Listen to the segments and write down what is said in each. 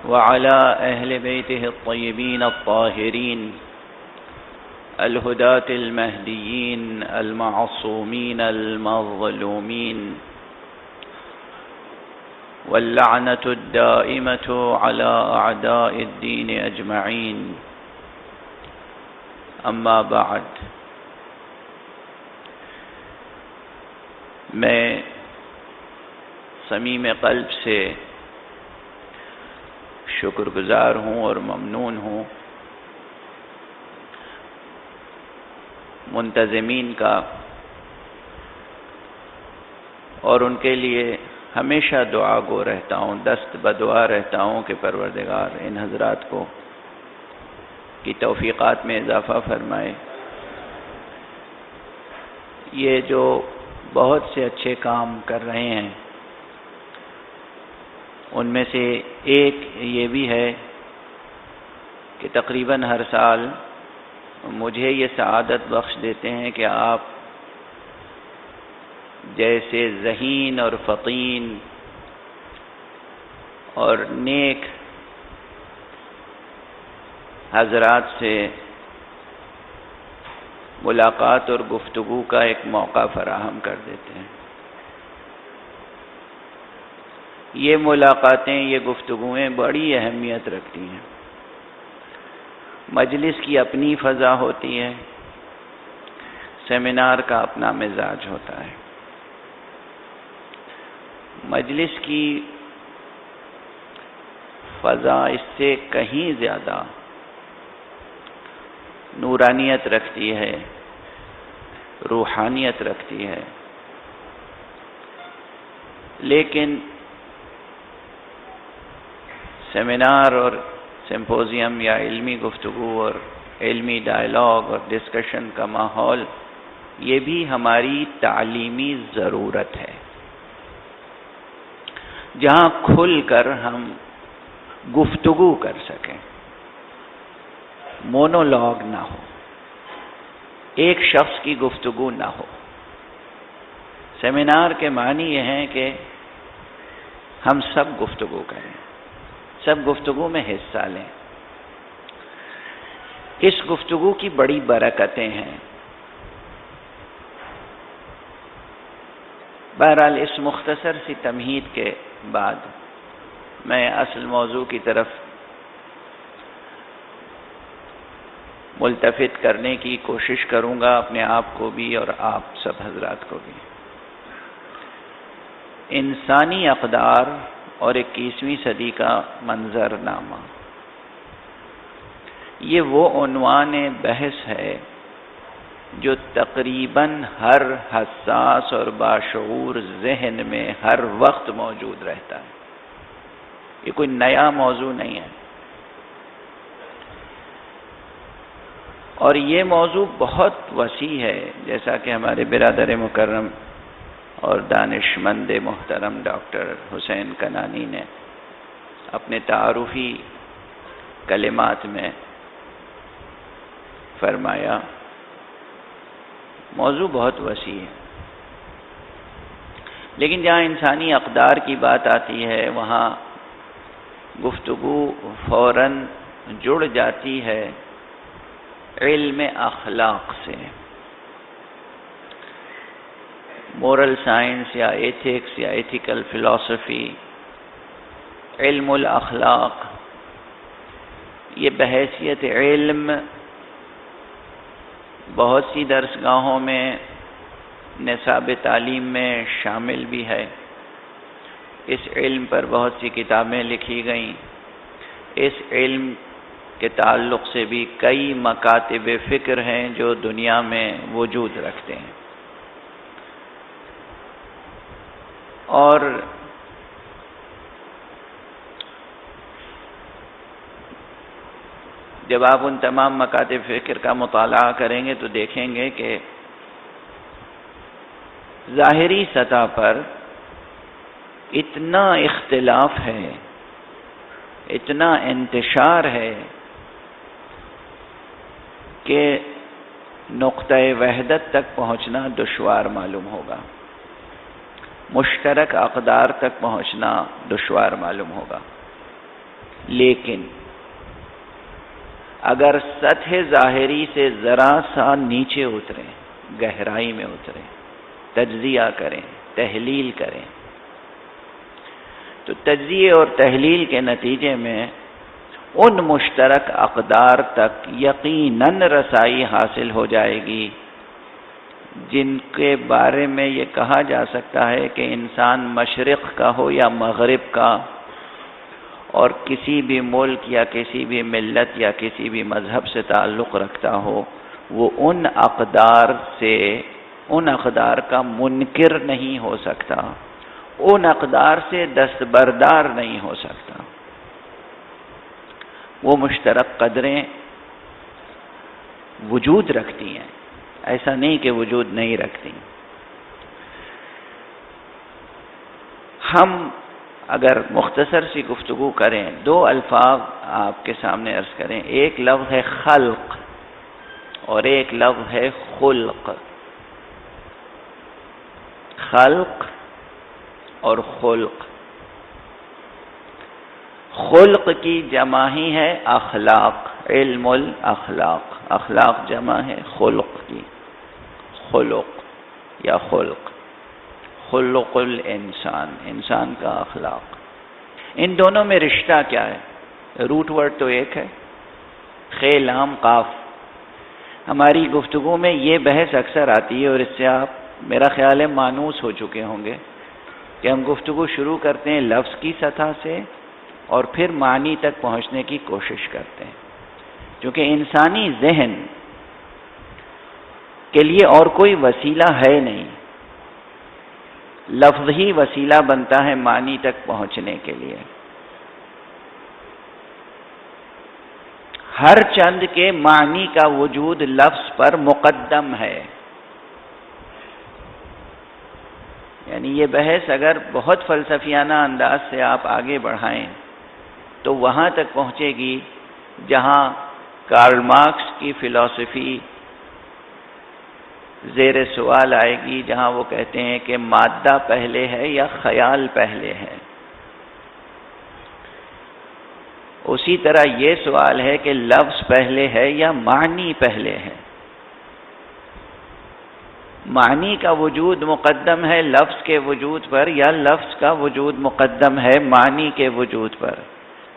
وعلى أهل بيته الطيبين الطاهرين الهداة المهديين المعصومين المظلومين واللعنة الدائمة على أعداء الدين أجمعين. أما بعد، میں صمیم قلب سے شکر گزار ہوں اور ممنون ہوں منتظمین کا، اور ان کے لیے ہمیشہ دعا گو رہتا ہوں، دست بدعا رہتا ہوں کہ پروردگار ان حضرات کو کی توفیقات میں اضافہ فرمائے. یہ جو بہت سے اچھے کام کر رہے ہیں، ان میں سے ایک یہ بھی ہے کہ تقریباً ہر سال مجھے یہ سعادت بخش دیتے ہیں کہ آپ جیسے ذہین اور فطین اور نیک حضرات سے ملاقات اور گفتگو کا ایک موقع فراہم کر دیتے ہیں. یہ ملاقاتیں، یہ گفتگویں بڑی اہمیت رکھتی ہیں. مجلس کی اپنی فضا ہوتی ہے، سیمینار کا اپنا مزاج ہوتا ہے. مجلس کی فضا اس سے کہیں زیادہ نورانیت رکھتی ہے، روحانیت رکھتی ہے. لیکن سیمینار اور سمپوزیم یا علمی گفتگو اور علمی ڈائلاگ اور ڈسکشن کا ماحول، یہ بھی ہماری تعلیمی ضرورت ہے، جہاں کھل کر ہم گفتگو کر سکیں، مونولوگ نہ ہو، ایک شخص کی گفتگو نہ ہو. سیمینار کے معنی یہ ہیں کہ ہم سب گفتگو کریں، سب گفتگو میں حصہ لیں. اس گفتگو کی بڑی برکتیں ہیں. بہرحال اس مختصر سی تمہید کے بعد میں اصل موضوع کی طرف ملتفت کرنے کی کوشش کروں گا، اپنے آپ کو بھی اور آپ سب حضرات کو بھی. انسانی اقدار اور 21ویں صدی کا منظر نامہ، یہ وہ عنوان بحث ہے جو تقریباً ہر حساس اور باشعور ذہن میں ہر وقت موجود رہتا ہے. یہ کوئی نیا موضوع نہیں ہے، اور یہ موضوع بہت وسیع ہے، جیسا کہ ہمارے برادر مکرم اور دانشمند محترم ڈاکٹر حسین کنانی نے اپنے تعارفی کلمات میں فرمایا. موضوع بہت وسیع ہے، لیکن جہاں انسانی اقدار کی بات آتی ہے وہاں گفتگو فوراً جڑ جاتی ہے علم اخلاق سے. مورل سائنس یا ایتھکس یا ایتھیکل فلسفی، علم الاخلاق، یہ بحیثیت علم بہت سی درسگاہوں میں نصاب تعلیم میں شامل بھی ہے. اس علم پر بہت سی کتابیں لکھی گئیں. اس علم کے تعلق سے بھی کئی مکاتب فکر ہیں جو دنیا میں وجود رکھتے ہیں. اور جب آپ ان تمام مکاتب فکر کا مطالعہ کریں گے تو دیکھیں گے کہ ظاہری سطح پر اتنا اختلاف ہے، اتنا انتشار ہے کہ نقطۂ وحدت تک پہنچنا دشوار معلوم ہوگا، مشترک اقدار تک پہنچنا دشوار معلوم ہوگا. لیکن اگر سطح ظاہری سے ذرا سا نیچے اتریں، گہرائی میں اتریں، تجزیہ کریں، تحلیل کریں، تو تجزیے اور تحلیل کے نتیجے میں ان مشترک اقدار تک یقیناً رسائی حاصل ہو جائے گی جن کے بارے میں یہ کہا جا سکتا ہے کہ انسان مشرق کا ہو یا مغرب کا، اور کسی بھی ملک یا کسی بھی ملت یا کسی بھی مذہب سے تعلق رکھتا ہو، وہ ان اقدار کا منکر نہیں ہو سکتا، ان اقدار سے دستبردار نہیں ہو سکتا۔ وہ مشترک قدریں وجود رکھتی ہیں، ایسا نہیں کہ وجود نہیں رکھتی۔ ہم اگر مختصر سی گفتگو کریں، دو الفاظ آپ کے سامنے عرض کریں، ایک لفظ ہے خلق اور ایک لفظ ہے خلق۔ خلق اور خلق، خلق کی جمع ہی ہے اخلاق، علم الاخلاق، اخلاق جمع ہے خلق کی، خلق یا خلق، خلق الانسان، انسان کا اخلاق۔ ان دونوں میں رشتہ کیا ہے؟ روٹ ورڈ تو ایک ہے، خے لام قاف۔ ہماری گفتگو میں یہ بحث اکثر آتی ہے اور اس سے آپ میرا خیال ہے مانوس ہو چکے ہوں گے کہ ہم گفتگو شروع کرتے ہیں لفظ کی سطح سے اور پھر معنی تک پہنچنے کی کوشش کرتے ہیں، کیونکہ انسانی ذہن کے لیے اور کوئی وسیلہ ہے نہیں، لفظ ہی وسیلہ بنتا ہے معنی تک پہنچنے کے لیے۔ ہر چند کے معنی کا وجود لفظ پر مقدم ہے۔ یعنی یہ بحث اگر بہت فلسفیانہ انداز سے آپ آگے بڑھائیں تو وہاں تک پہنچے گی جہاں کارل مارکس کی فلسفی زیر سوال آئے گی، جہاں وہ کہتے ہیں کہ مادہ پہلے ہے یا خیال پہلے ہے۔ اسی طرح یہ سوال ہے کہ لفظ پہلے ہے یا معنی پہلے ہے۔ معنی کا وجود مقدم ہے لفظ کے وجود پر یا لفظ کا وجود مقدم ہے معنی کے وجود پر؟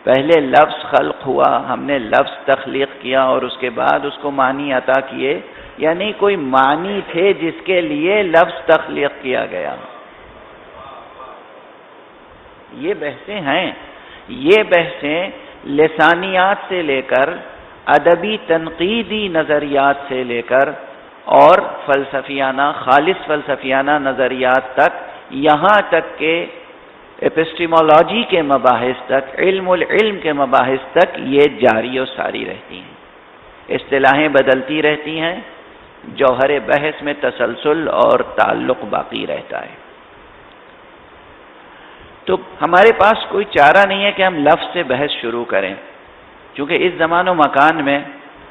پہلے لفظ خلق ہوا، ہم نے لفظ تخلیق کیا اور اس کے بعد اس کو معنی عطا کیے، یعنی کوئی معنی تھے جس کے لیے لفظ تخلیق کیا گیا؟ یہ بحثیں ہیں، یہ بحثیں لسانیات سے لے کر ادبی تنقیدی نظریات سے لے کر اور فلسفیانہ، خالص فلسفیانہ نظریات تک، یہاں تک کہ ایپسٹیمولوجی کے مباحث تک، علم العلم کے مباحث تک یہ جاری و ساری رہتی ہیں۔ اصطلاحیں بدلتی رہتی ہیں، جوہر بحث میں تسلسل اور تعلق باقی رہتا ہے۔ تو ہمارے پاس کوئی چارہ نہیں ہے کہ ہم لفظ سے بحث شروع کریں، کیونکہ اس زمان و مکان میں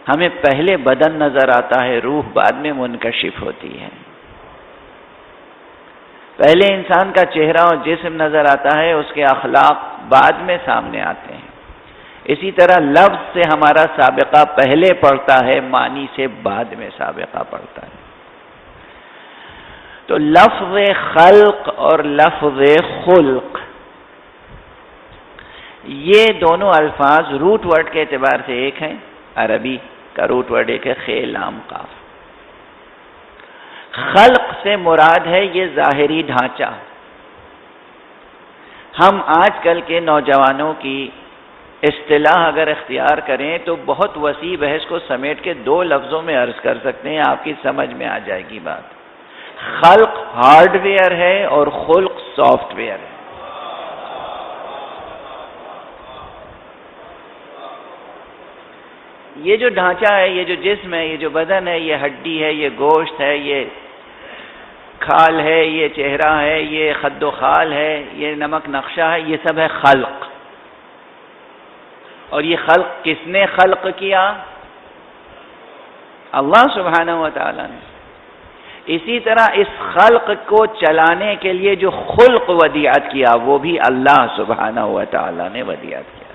ہمیں پہلے بدن نظر آتا ہے، روح بعد میں منکشف ہوتی ہے۔ پہلے انسان کا چہرہ اور جسم نظر آتا ہے، اس کے اخلاق بعد میں سامنے آتے ہیں۔ اسی طرح لفظ سے ہمارا سابقہ پہلے پڑتا ہے، معنی سے بعد میں سابقہ پڑتا ہے۔ تو لفظ خلق اور لفظ خلق، یہ دونوں الفاظ روٹ ورڈ کے اعتبار سے ایک ہیں۔ عربی کا روٹ ورڈ ایک ہے، خے لام قاف۔ خلق سے مراد ہے یہ ظاہری ڈھانچہ۔ ہم آج کل کے نوجوانوں کی اصطلاح اگر اختیار کریں تو بہت وسیع بحث کو سمیٹ کے دو لفظوں میں عرض کر سکتے ہیں، آپ کی سمجھ میں آ جائے گی بات۔ خلق ہارڈ ویئر ہے اور خلق سافٹ ویئر ہے۔ یہ جو ڈھانچہ ہے، یہ جو جسم ہے، یہ جو بدن ہے، یہ ہڈی ہے، یہ گوشت ہے، یہ کھال ہے، یہ چہرہ ہے، یہ خد و خال ہے، یہ نمک نقشہ ہے، یہ سب ہے خلق۔ اور یہ خلق کس نے خلق کیا؟ اللہ سبحانہ و تعالی نے۔ اسی طرح اس خلق کو چلانے کے لیے جو خلق ودیعت کیا وہ بھی اللہ سبحانہ و تعالی نے ودیعت کیا۔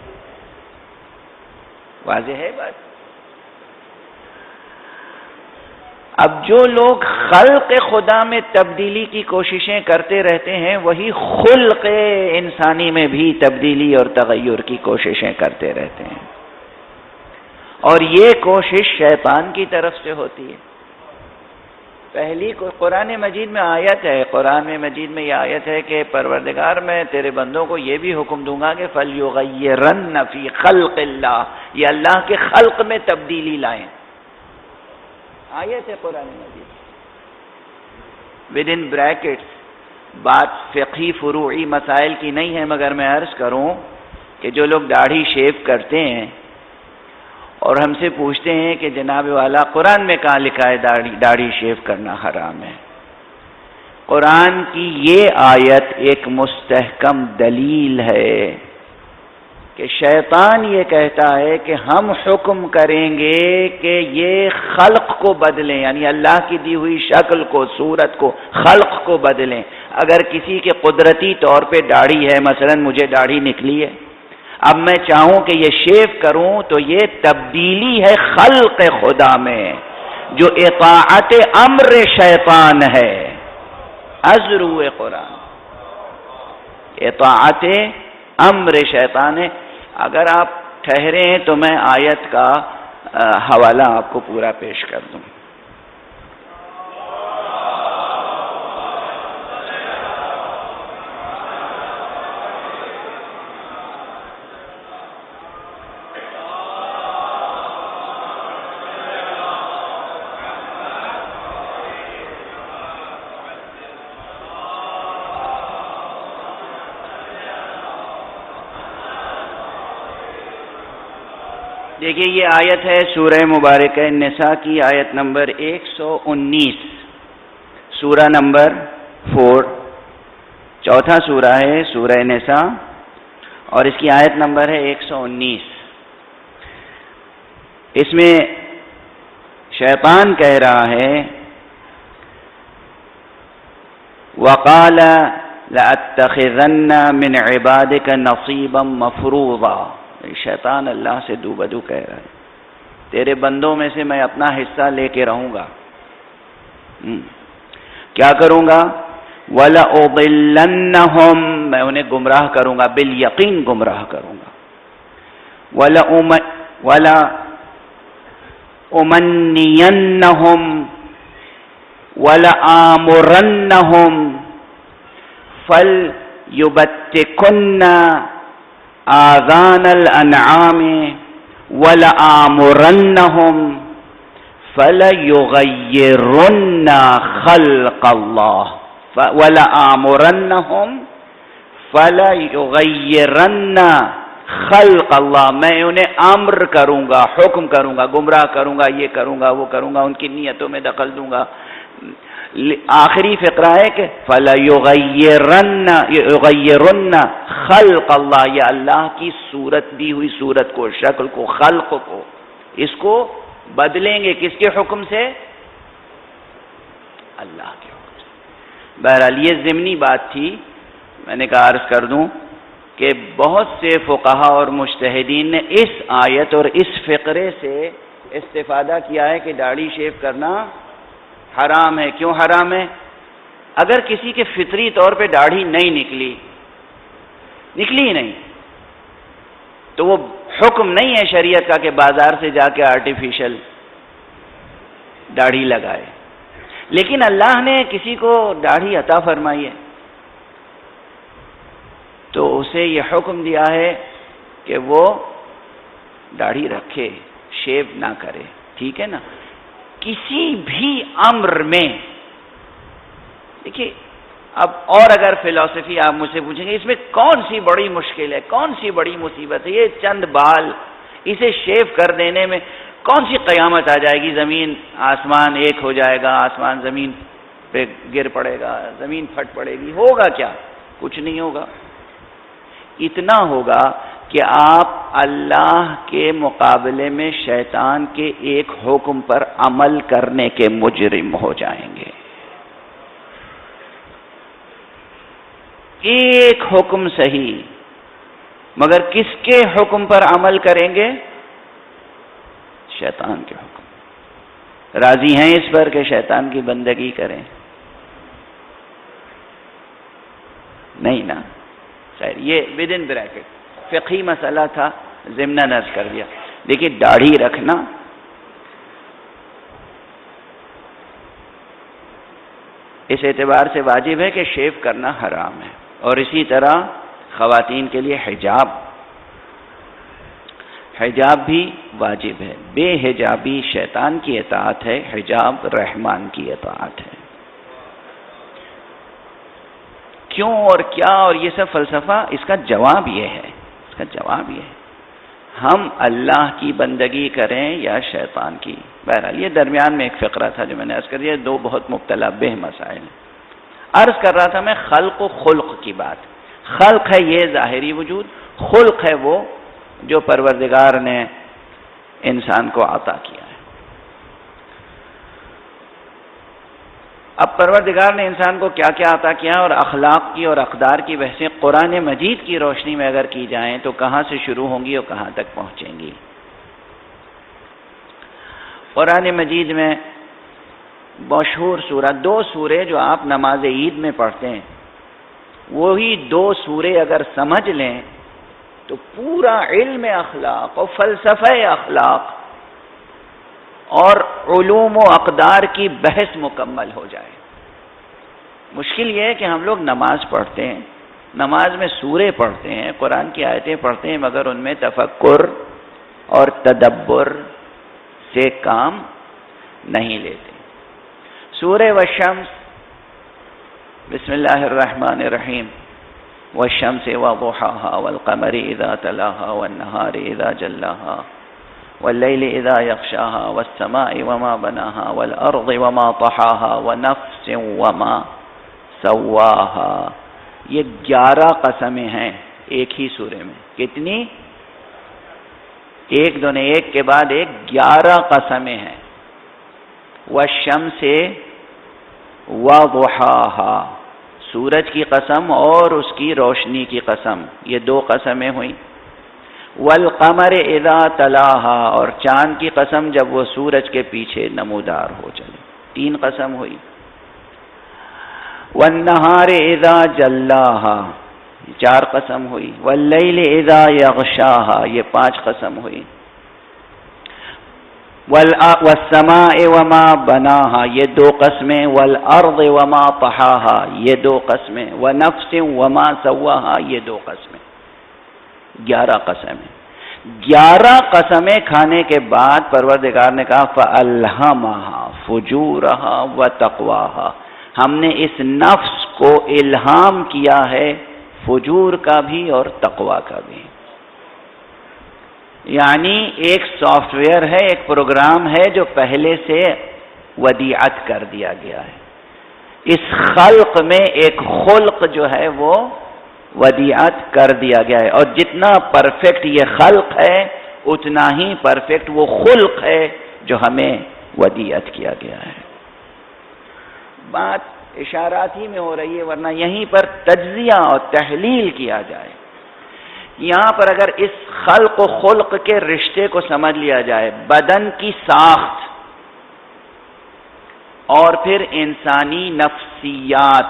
واضح ہے بات؟ اب جو لوگ خلق خدا میں تبدیلی کی کوششیں کرتے رہتے ہیں وہی خلق انسانی میں بھی تبدیلی اور تغیر کی کوششیں کرتے رہتے ہیں، اور یہ کوشش شیطان کی طرف سے ہوتی ہے۔ پہلی قرآن مجید میں آیت ہے، قرآن مجید میں یہ آیت ہے کہ پروردگار میں تیرے بندوں کو یہ بھی حکم دوں گا کہ فَلْيُغَيِّرَنَّ فِي خَلْقِ اللَّهِ، یہ اللہ کے خلق میں تبدیلی لائیں، آیت ہے قرآن مجید۔ ود ان بریکٹس بات فقہی فروعی مسائل کی نہیں ہے، مگر میں عرض کروں کہ جو لوگ داڑھی شیو کرتے ہیں اور ہم سے پوچھتے ہیں کہ جناب والا قرآن میں کہاں لکھا ہے داڑھی شیو کرنا حرام ہے، قرآن کی یہ آیت ایک مستحکم دلیل ہے کہ شیطان یہ کہتا ہے کہ ہم حکم کریں گے کہ یہ خلق کو بدلیں، یعنی اللہ کی دی ہوئی شکل کو، صورت کو، خلق کو بدلیں۔ اگر کسی کے قدرتی طور پہ داڑھی ہے، مثلا مجھے داڑھی نکلی ہے، اب میں چاہوں کہ یہ شیو کروں تو یہ تبدیلی ہے خلق خدا میں جو اطاعت امر شیطان ہے۔ ازرو قرآن اطاعت امر شیطان ہے۔ اگر آپ ٹھہرے ہیں تو میں آیت کا حوالہ آپ کو پورا پیش کر دوں۔ دیکھیے یہ آیت ہے سورہ مبارکہ نساء کی، آیت نمبر 119، سورہ نمبر 4، چوتھا سورہ ہے سورہ نساء، اور اس کی آیت نمبر ہے 119۔ اس میں شیطان کہہ رہا ہے وَقَالَ لَأَتَّخِذَنَّ مِنْ عِبَادِكَ نَصِيبًا مَفْرُوضًا، شیطان اللہ سے دو بدو کہہ رہا ہے تیرے بندوں میں سے میں اپنا حصہ لے کے رہوں گا، کیا کروں گا؟ وَلَأُضِلَّنَّهُمْ، میں انہیں گمراہ کروں گا، بالیقین گمراہ کروں گا، وَلَأُمَنِّيَنَّهُمْ وَلَآمُرَنَّهُمْ فَلْيُبَتِّكُنَّ آذان الانعام وَلَآمُرَنَّهُمْ فَلَيُغَيِّرُنَّ خَلْقَ اللَّهِ وَلَآمُرَنَّهُمْ فَلَيُغَيِّرَنَّ خَلْقَ اللَّهِ، میں انہیں امر کروں گا، حکم کروں گا، گمراہ کروں گا، یہ کروں گا وہ کروں گا، ان کی نیتوں میں دخل دوں گا۔ آخری فقرہ ہے کہ فَلَيُغَيِّرُنَّ خَلْقَ اللَّهِ، یہ اللہ کی صورت دی ہوئی صورت کو، شکل کو، خلق کو، اس کو بدلیں گے، کس کے حکم سے؟ اللہ کے حکم سے۔ بہرحال یہ ضمنی بات تھی، میں نے کہا عرض کر دوں کہ بہت سے فقہا اور مجتہدین نے اس آیت اور اس فقرے سے استفادہ کیا ہے کہ داڑھی شیو کرنا حرام ہے۔ کیوں حرام ہے؟ اگر کسی کے فطری طور پہ داڑھی نہیں نکلی ہی نہیں تو وہ حکم نہیں ہے شریعت کا کہ بازار سے جا کے آرٹیفیشل داڑھی لگائے، لیکن اللہ نے کسی کو داڑھی عطا فرمائی ہے تو اسے یہ حکم دیا ہے کہ وہ داڑھی رکھے، شیو نہ کرے، ٹھیک ہے نا؟ کسی بھی امر میں دیکھیے اب، اور اگر فلسفی آپ مجھ سے پوچھیں گے اس میں کون سی بڑی مشکل ہے، کون سی بڑی مصیبت ہے، یہ چند بال اسے شیو کر دینے میں کون سی قیامت آ جائے گی؟ زمین آسمان ایک ہو جائے گا، آسمان زمین پہ گر پڑے گا، زمین پھٹ پڑے گی، ہوگا کیا؟ کچھ نہیں ہوگا۔ اتنا ہوگا کہ آپ اللہ کے مقابلے میں شیطان کے ایک حکم پر عمل کرنے کے مجرم ہو جائیں گے۔ ایک حکم صحیح، مگر کس کے حکم پر عمل کریں گے؟ شیطان کے حکم۔ راضی ہیں اس پر کہ شیطان کی بندگی کریں؟ نہیں نا؟ خیر، یہ ود ان بریکٹ فقہی مسئلہ تھا، ضمناً عرض کر دیا۔ دیکھیے، داڑھی رکھنا اس اعتبار سے واجب ہے کہ شیو کرنا حرام ہے، اور اسی طرح خواتین کے لیے حجاب بھی واجب ہے۔ بے حجابی شیطان کی اطاعت ہے، حجاب رحمان کی اطاعت ہے۔ کیوں اور کیا اور یہ سب فلسفہ، اس کا جواب یہ ہے، ہم اللہ کی بندگی کریں یا شیطان کی۔ بہرحال یہ درمیان میں ایک فقرہ تھا جو میں نے عرض کر دیا، دو بہت مبتلا بہ مسائل۔ عرض کر رہا تھا میں خلق و خلق کی بات۔ خلق ہے یہ ظاہری وجود، خلق ہے وہ جو پروردگار نے انسان کو عطا کیا ہے۔ اب پروردگار نے انسان کو کیا کیا عطا کیا، اور اخلاق کی اور اقدار کی بحثیں قرآن مجید کی روشنی میں اگر کی جائیں تو کہاں سے شروع ہوں گی اور کہاں تک پہنچیں گی؟ قرآن مجید میں مشہور سورہ، دو سورے جو آپ نماز عید میں پڑھتے ہیں، وہی دو سورے اگر سمجھ لیں تو پورا علم اخلاق اور فلسفہ اخلاق اور علوم و اقدار کی بحث مکمل ہو جائے۔ مشکل یہ ہے کہ ہم لوگ نماز پڑھتے ہیں، نماز میں سورے پڑھتے ہیں، قرآن کی آیتیں پڑھتے ہیں، مگر ان میں تفکر اور تدبر سے کام نہیں لیتے۔ سورہ والشمس، بسم اللہ الرحمن الرحیم، والشمس وضحاها والقمر اذا تلاها والنهار اذا جلاها واللیل اذا یغشاها والسماء وما بناها والارض وما طحاها ونفس وما سواها۔ یہ 11 قسمیں ہیں ایک ہی سورے میں۔ کتنی؟ ایک دو نے ایک کے بعد ایک 11 قسمیں ہیں۔ والشمس وضحاها، سورج کی قسم اور اس کی روشنی کی قسم، یہ 2 قسمیں ہوئیں۔ والقمر اذا تلاها، اور چاند کی قسم جب وہ سورج کے پیچھے نمودار ہو چلے، 3 قسم ہوئی۔ والنہار اذا جلاها، 4 قسم ہوئی۔ واللیل اذا یغشاها، یہ 5 قسم ہوئی۔ والسماء وما بناها، یہ 2 قسمیں۔ والارض وما طحاها، یہ 2 قسمیں۔ ونفس وما سواها، یہ 2 قسمیں۔ 11 قسمیں۔ 11 قسمیں کھانے کے بعد پروردگار نے کہا فَأَلْهَمَهَا فُجُورَهَا وَتَقْوَاهَا، ہم نے اس نفس کو الہام کیا ہے فجور کا بھی اور تقوی کا بھی۔ یعنی ایک سافٹ ویئر ہے، ایک پروگرام ہے جو پہلے سے ودیعت کر دیا گیا ہے۔ اس خلق میں ایک خلق جو ہے وہ ودیعت کر دیا گیا ہے، اور جتنا پرفیکٹ یہ خلق ہے اتنا ہی پرفیکٹ وہ خلق ہے جو ہمیں ودیعت کیا گیا ہے۔ بات اشارات ہی میں ہو رہی ہے، ورنہ یہیں پر تجزیہ اور تحلیل کیا جائے۔ یہاں پر اگر اس خلق و خلق کے رشتے کو سمجھ لیا جائے، بدن کی ساخت اور پھر انسانی نفسیات،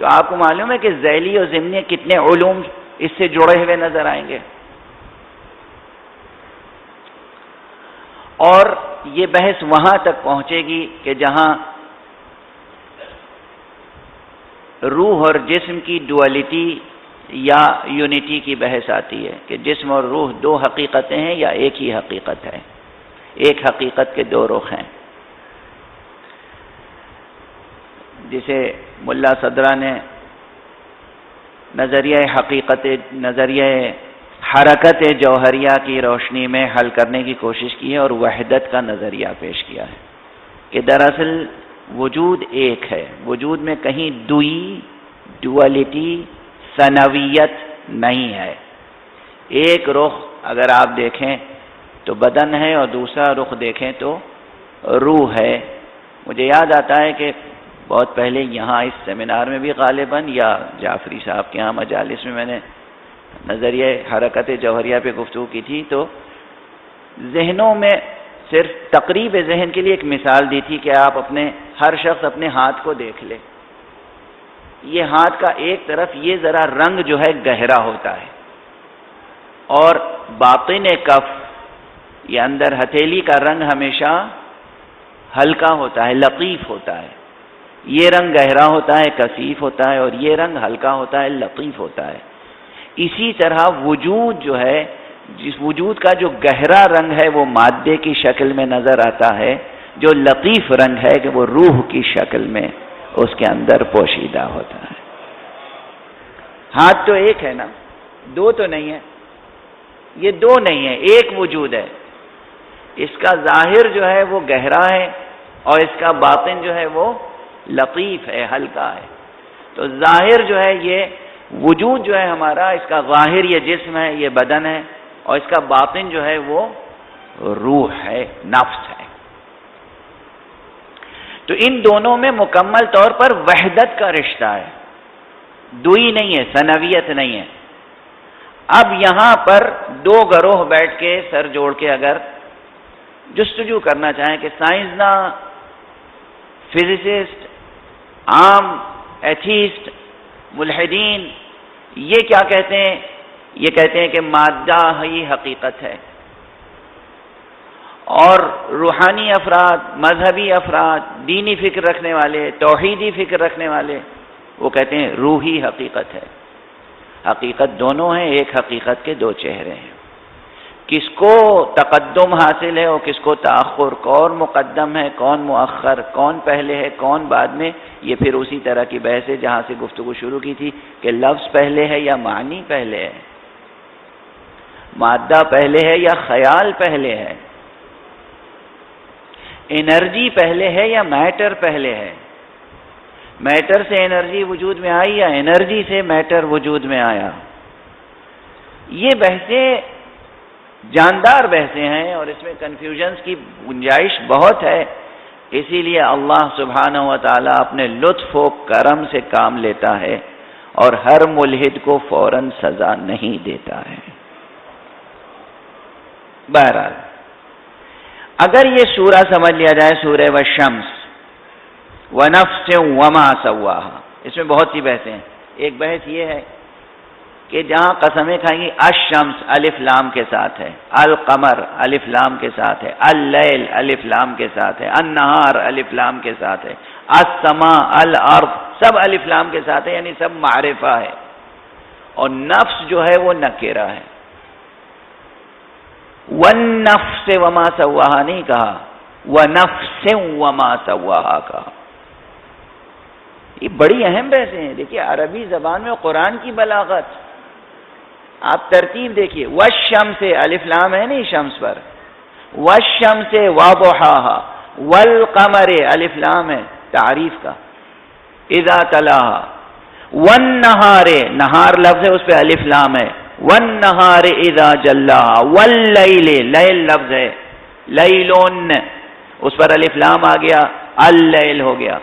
تو آپ کو معلوم ہے کہ ذیلی اور ضمنی کتنے علوم اس سے جڑے ہوئے نظر آئیں گے۔ اور یہ بحث وہاں تک پہنچے گی کہ جہاں روح اور جسم کی ڈولیٹی یا یونٹی کی بحث آتی ہے کہ جسم اور روح 2 حقیقتیں ہیں یا ایک ہی حقیقت ہے، ایک حقیقت کے 2 رخ ہیں۔ جسے ملا صدرہ نے نظریہ حرکت جوہریہ کی روشنی میں حل کرنے کی کوشش کی ہے، اور وحدت کا نظریہ پیش کیا ہے کہ دراصل وجود ایک ہے، وجود میں کہیں ڈولیٹی ثنویت نہیں ہے۔ ایک رخ اگر آپ دیکھیں تو بدن ہے، اور دوسرا رخ دیکھیں تو روح ہے۔ مجھے یاد آتا ہے کہ بہت پہلے یہاں اس سیمینار میں بھی غالباً یا جعفری صاحب کے یہاں مجالس میں میں نے نظریہ حرکت جوہریہ پہ گفتگو کی تھی، تو ذہنوں میں صرف تقریب ذہن کے لیے ایک مثال دی تھی کہ آپ ہر شخص اپنے ہاتھ کو دیکھ لے. یہ ہاتھ کا ایک طرف یہ ذرا رنگ جو ہے گہرا ہوتا ہے، اور باطن کف یہ اندر ہتھیلی کا رنگ ہمیشہ ہلکا ہوتا ہے، لطیف ہوتا ہے. یہ رنگ گہرا ہوتا ہے، کثیف ہوتا ہے، اور یہ رنگ ہلکا ہوتا ہے، لطیف ہوتا ہے. اسی طرح وجود جو ہے، جس وجود کا جو گہرا رنگ ہے وہ مادے کی شکل میں نظر آتا ہے، جو لطیف رنگ ہے کہ وہ روح کی شکل میں اس کے اندر پوشیدہ ہوتا ہے. ہاتھ تو ایک ہے نا، دو تو نہیں ہے. یہ دو نہیں ہے، ایک وجود ہے. اس کا ظاہر جو ہے وہ گہرا ہے، اور اس کا باطن جو ہے وہ لطیف ہے، ہلکا ہے. تو ظاہر جو ہے یہ وجود جو ہے ہمارا، اس کا ظاہر یہ جسم ہے، یہ بدن ہے، اور اس کا باطن جو ہے وہ روح ہے، نفس ہے. تو ان دونوں میں مکمل طور پر وحدت کا رشتہ ہے، دوئی نہیں ہے، ثنویت نہیں ہے. اب یہاں پر دو گروہ بیٹھ کے سر جوڑ کے اگر جستجو کرنا چاہیں کہ سائنسداں، فزسسٹ، عام ایتھیسٹ، ملحدین یہ کیا کہتے ہیں؟ یہ کہتے ہیں کہ مادہ ہی حقیقت ہے. اور روحانی افراد، مذہبی افراد، دینی فکر رکھنے والے، توحیدی فکر رکھنے والے، وہ کہتے ہیں روحی حقیقت ہے. حقیقت دونوں ہیں، ایک حقیقت کے دو چہرے ہیں. کس کو تقدم حاصل ہے اور کس کو تاخر، کون مقدم ہے کون مؤخر، کون پہلے ہے کون بعد میں، یہ پھر اسی طرح کی بحث ہے جہاں سے گفتگو شروع کی تھی کہ لفظ پہلے ہے یا معنی پہلے ہے، مادہ پہلے ہے یا خیال پہلے ہے، انرجی پہلے ہے یا میٹر پہلے ہے، میٹر سے انرجی وجود میں آئی یا انرجی سے میٹر وجود میں آیا. یہ بحثیں جاندار بحثیں ہیں اور اس میں کنفیوژنز کی گنجائش بہت ہے. اسی لیے اللہ سبحانہ و تعالیٰ اپنے لطف و کرم سے کام لیتا ہے اور ہر ملحد کو فوراً سزا نہیں دیتا ہے. بہرحال اگر یہ سورہ سمجھ لیا جائے، سورہ والشمس ونفس وما سواہا، اس میں بہت سی بحثیں ہیں. ایک بحث یہ ہے کہ جہاں قسمیں کھائیں گی، الشمس الف لام کے ساتھ ہے، القمر الف لام کے ساتھ ہے، اللیل الف لام کے ساتھ ہے، النہار الف لام کے ساتھ ہے، السماء الارض سب الف لام کے ساتھ ہے، یعنی سب معرفہ ہے. اور نفس جو ہے وہ نکرہ ہے. والنفس وما سواہا نہیں کہا، ونفس وما سواہا کہا. یہ بڑی اہم بحثیں ہیں. دیکھیے عربی زبان میں قرآن کی بلاغت، آپ ترتیب دیکھیے. والشمس الف لام ہے نہیں شمس پر، والشمس وضحاها، والقمر الف لام ہے تعریف کا، اذا تلاها، والنہار نہار لفظ ہے اس پہ الف لام ہے، والنہار اذا جلاها، واللیل لیل لفظ ہے، لیلون اس پر الف لام آ گیا، اللیل ہو گیا،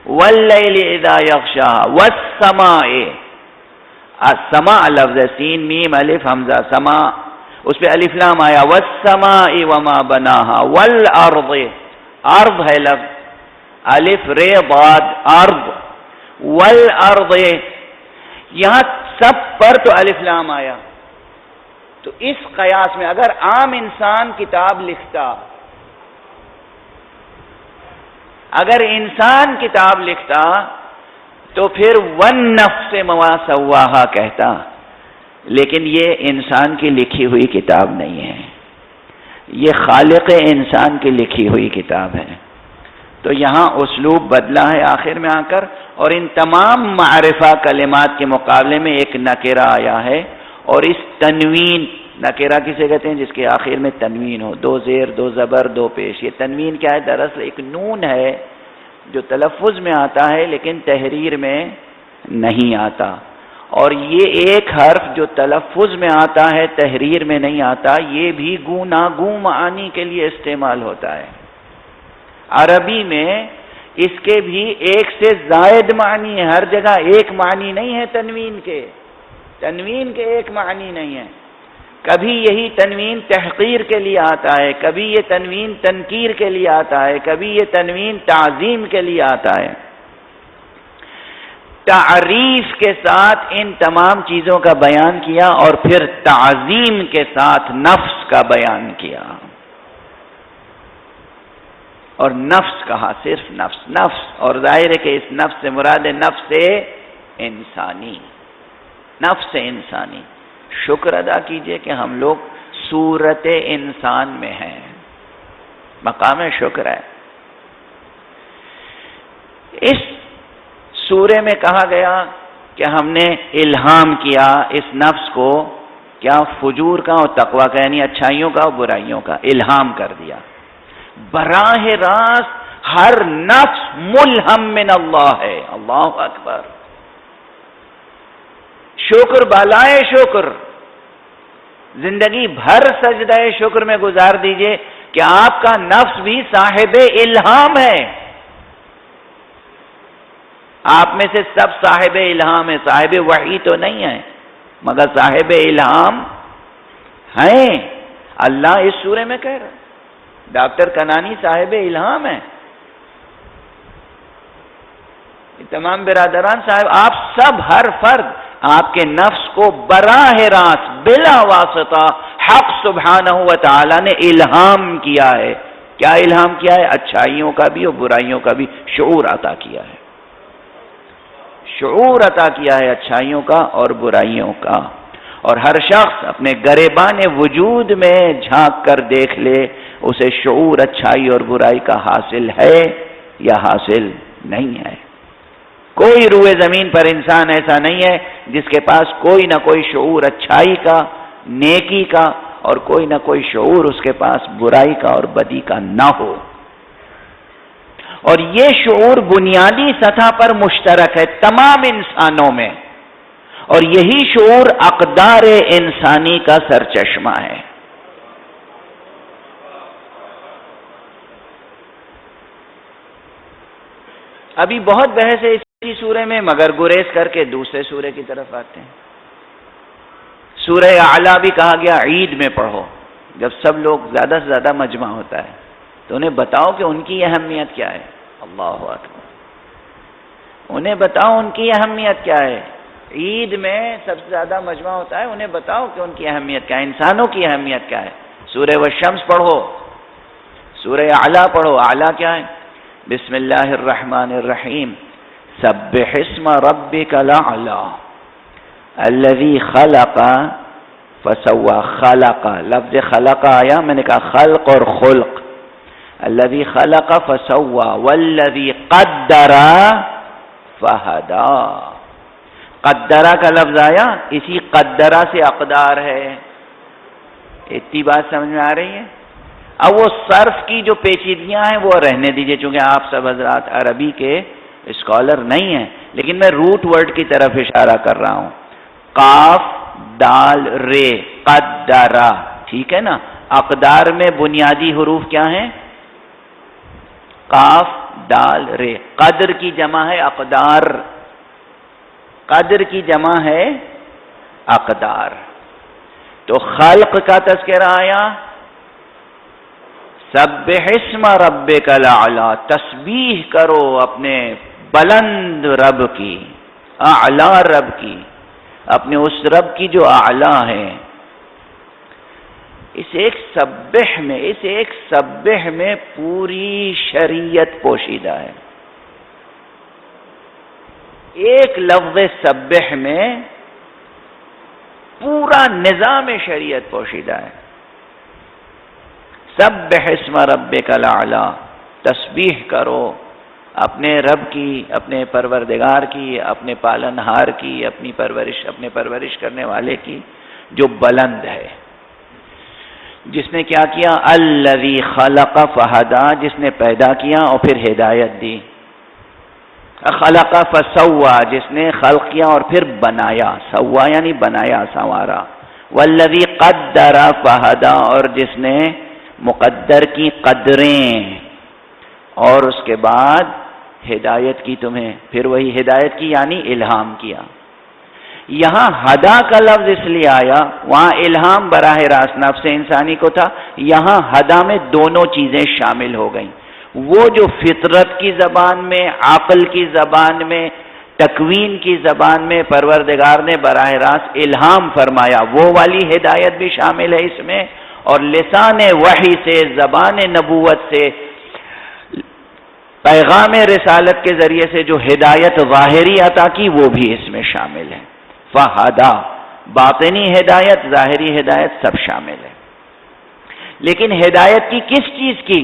واللیل اذا یغشاها، والسماء السماء لفظ ہے، سین میم الف حمزہ سما اس پہ الف لام آیا، والسماء وما بناها، والارض ارض ہے لفظ الف رے بعد ارض، والارض یہاں سب پر تو الف لام آیا. تو اس قیاس میں اگر عام انسان کتاب لکھتا، اگر انسان کتاب لکھتا تو پھر والنفس وما سواہا کہتا، لیکن یہ انسان کی لکھی ہوئی کتاب نہیں ہے، یہ خالق انسان کی لکھی ہوئی کتاب ہے. تو یہاں اسلوب بدلا ہے آخر میں آ کر، اور ان تمام معرفہ کلمات کے مقابلے میں ایک نکرہ آیا ہے. اور اس تنوین، نکرہ کسے کہتے ہیں جس کے آخر میں تنوین ہو، دو زیر دو زبر دو پیش. یہ تنوین کیا ہے؟ دراصل ایک نون ہے جو تلفظ میں آتا ہے لیکن تحریر میں نہیں آتا، اور یہ ایک حرف جو تلفظ میں آتا ہے تحریر میں نہیں آتا، یہ بھی گوناگوں معانی کے لیے استعمال ہوتا ہے. عربی میں اس کے بھی ایک سے زائد معنی ہے، ہر جگہ ایک معنی نہیں ہے تنوین کے، تنوین کے ایک معنی نہیں ہے. کبھی یہی تنوین تحقیر کے لیے آتا ہے، کبھی یہ تنوین تنکیر کے لیے آتا ہے، کبھی یہ تنوین تعظیم کے لیے آتا ہے۔ تعریف کے ساتھ ان تمام چیزوں کا بیان کیا اور پھر تعظیم کے ساتھ نفس کا بیان کیا۔ اور نفس کہا، صرف نفس، نفس، اور ظاہر ہے کہ اس نفس سے مراد ہے نفس انسانی، نفس انسانی۔ شکر ادا کیجئے کہ ہم لوگ صورت انسان میں ہیں، مقام شکر ہے۔ اس سورے میں کہا گیا کہ ہم نے الہام کیا اس نفس کو، کیا؟ فجور کا اور تقوی کا، یعنی اچھائیوں کا اور برائیوں کا الہام کر دیا۔ براہ راست ہر نفس ملہم من اللہ ہے۔ اللہ اکبر، شکر بالائے شکر، زندگی بھر سجدہ شکر میں گزار دیجئے کہ آپ کا نفس بھی صاحب الہام ہے۔ آپ میں سے سب صاحب الہام ہے، صاحب وحی تو نہیں ہے مگر صاحب الہام ہیں۔ اللہ اس سورے میں کہہ رہا ہے ڈاکٹر کنانی صاحب الہام ہے، تمام برادران صاحب، آپ سب، ہر فرد آپ کے نفس کو براہ راست بلا واسطہ حق سبحانہ و تعالی نے الہام کیا ہے۔ کیا الہام کیا ہے؟ اچھائیوں کا بھی اور برائیوں کا بھی شعور عطا کیا ہے، شعور عطا کیا ہے اچھائیوں کا اور برائیوں کا۔ اور ہر شخص اپنے گریبان وجود میں جھانک کر دیکھ لے، اسے شعور اچھائی اور برائی کا حاصل ہے یا حاصل نہیں ہے۔ کوئی روئے زمین پر انسان ایسا نہیں ہے جس کے پاس کوئی نہ کوئی شعور اچھائی کا، نیکی کا، اور کوئی نہ کوئی شعور اس کے پاس برائی کا اور بدی کا نہ ہو۔ اور یہ شعور بنیادی سطح پر مشترک ہے تمام انسانوں میں، اور یہی شعور اقدار انسانی کا سرچشمہ ہے۔ ابھی بہت بحث ہے اسی سورے میں، مگر گریز کر کے دوسرے سورے کی طرف آتے ہیں۔ سورہ اعلیٰ بھی کہا گیا عید میں پڑھو، جب سب لوگ زیادہ سے زیادہ مجمع ہوتا ہے تو انہیں بتاؤ کہ ان کی اہمیت کیا ہے۔ اللہ اکبر، انہیں بتاؤ ان کی اہمیت کیا ہے۔ عید میں سب سے زیادہ مجمع ہوتا ہے، انہیں بتاؤ کہ ان کی اہمیت کیا ہے، انسانوں کی اہمیت کیا ہے۔ سورہ والشمس پڑھو، سورہ اعلیٰ پڑھو۔ اعلیٰ کیا ہے؟ بسم اللہ الرحمن الرحیم، سبح اسم ربک الاعلی الذی خلق فسوى، خلق، لفظ خلق آیا، میں نے کہا خلق اور خلق، الذی خلق فسوى والذی قدر فہدی، قدرہ کا لفظ آیا، اسی قدرہ سے اقدار ہے۔ اتنی بات سمجھ میں آ رہی ہے؟ اب وہ صرف کی جو پیچیدگیاں ہیں وہ رہنے دیجئے، چونکہ آپ سب حضرات عربی کے اسکالر نہیں ہیں، لیکن میں روٹ ورڈ کی طرف اشارہ کر رہا ہوں۔ قاف دال رے، قدرہ، ٹھیک ہے نا؟ اقدار میں بنیادی حروف کیا ہیں؟ قاف دال رے۔ قدر کی جمع ہے اقدار، قدر کی جمع ہے اقدار۔ تو خلق کا تذکرہ آیا، سبح اسم ربک الاعلی، تسبیح کرو اپنے بلند رب کی، اعلی رب کی، اپنے اس رب کی جو اعلی ہے۔ اس ایک سبح میں پوری شریعت پوشیدہ ہے۔ ایک لفظ سبح میں پورا نظام شریعت پوشیدہ ہے۔ سبح اسم ربک الاعلی، تسبیح کرو اپنے رب کی، اپنے پروردگار کی، اپنے پالنہار کی، اپنے پرورش کرنے والے کی جو بلند ہے، جس نے کیا کیا؟ الذی خلق فہدی، جس نے پیدا کیا اور پھر ہدایت دی۔ خلق فسوى، جس نے خلق کیا اور پھر بنایا، سوا یعنی بنایا، سنوارا۔ والذی قدر فہدی، اور جس نے مقدر کی قدریں اور اس کے بعد ہدایت کی تمہیں، پھر وہی ہدایت کی یعنی الہام کیا۔ یہاں ہدا کا لفظ اس لیے آیا، وہاں الہام براہ راست نفس انسانی کو تھا، یہاں ہدا میں دونوں چیزیں شامل ہو گئیں۔ وہ جو فطرت کی زبان میں، عقل کی زبان میں، تکوین کی زبان میں پروردگار نے براہ راست الہام فرمایا، وہ والی ہدایت بھی شامل ہے اس میں، اور لسان وحی سے، زبان نبوت سے، پیغام رسالت کے ذریعے سے جو ہدایت ظاہری عطا کی وہ بھی اس میں شامل ہے۔ فہدا، باطنی ہدایت، ظاہری ہدایت سب شامل ہے۔ لیکن ہدایت کی کس چیز کی؟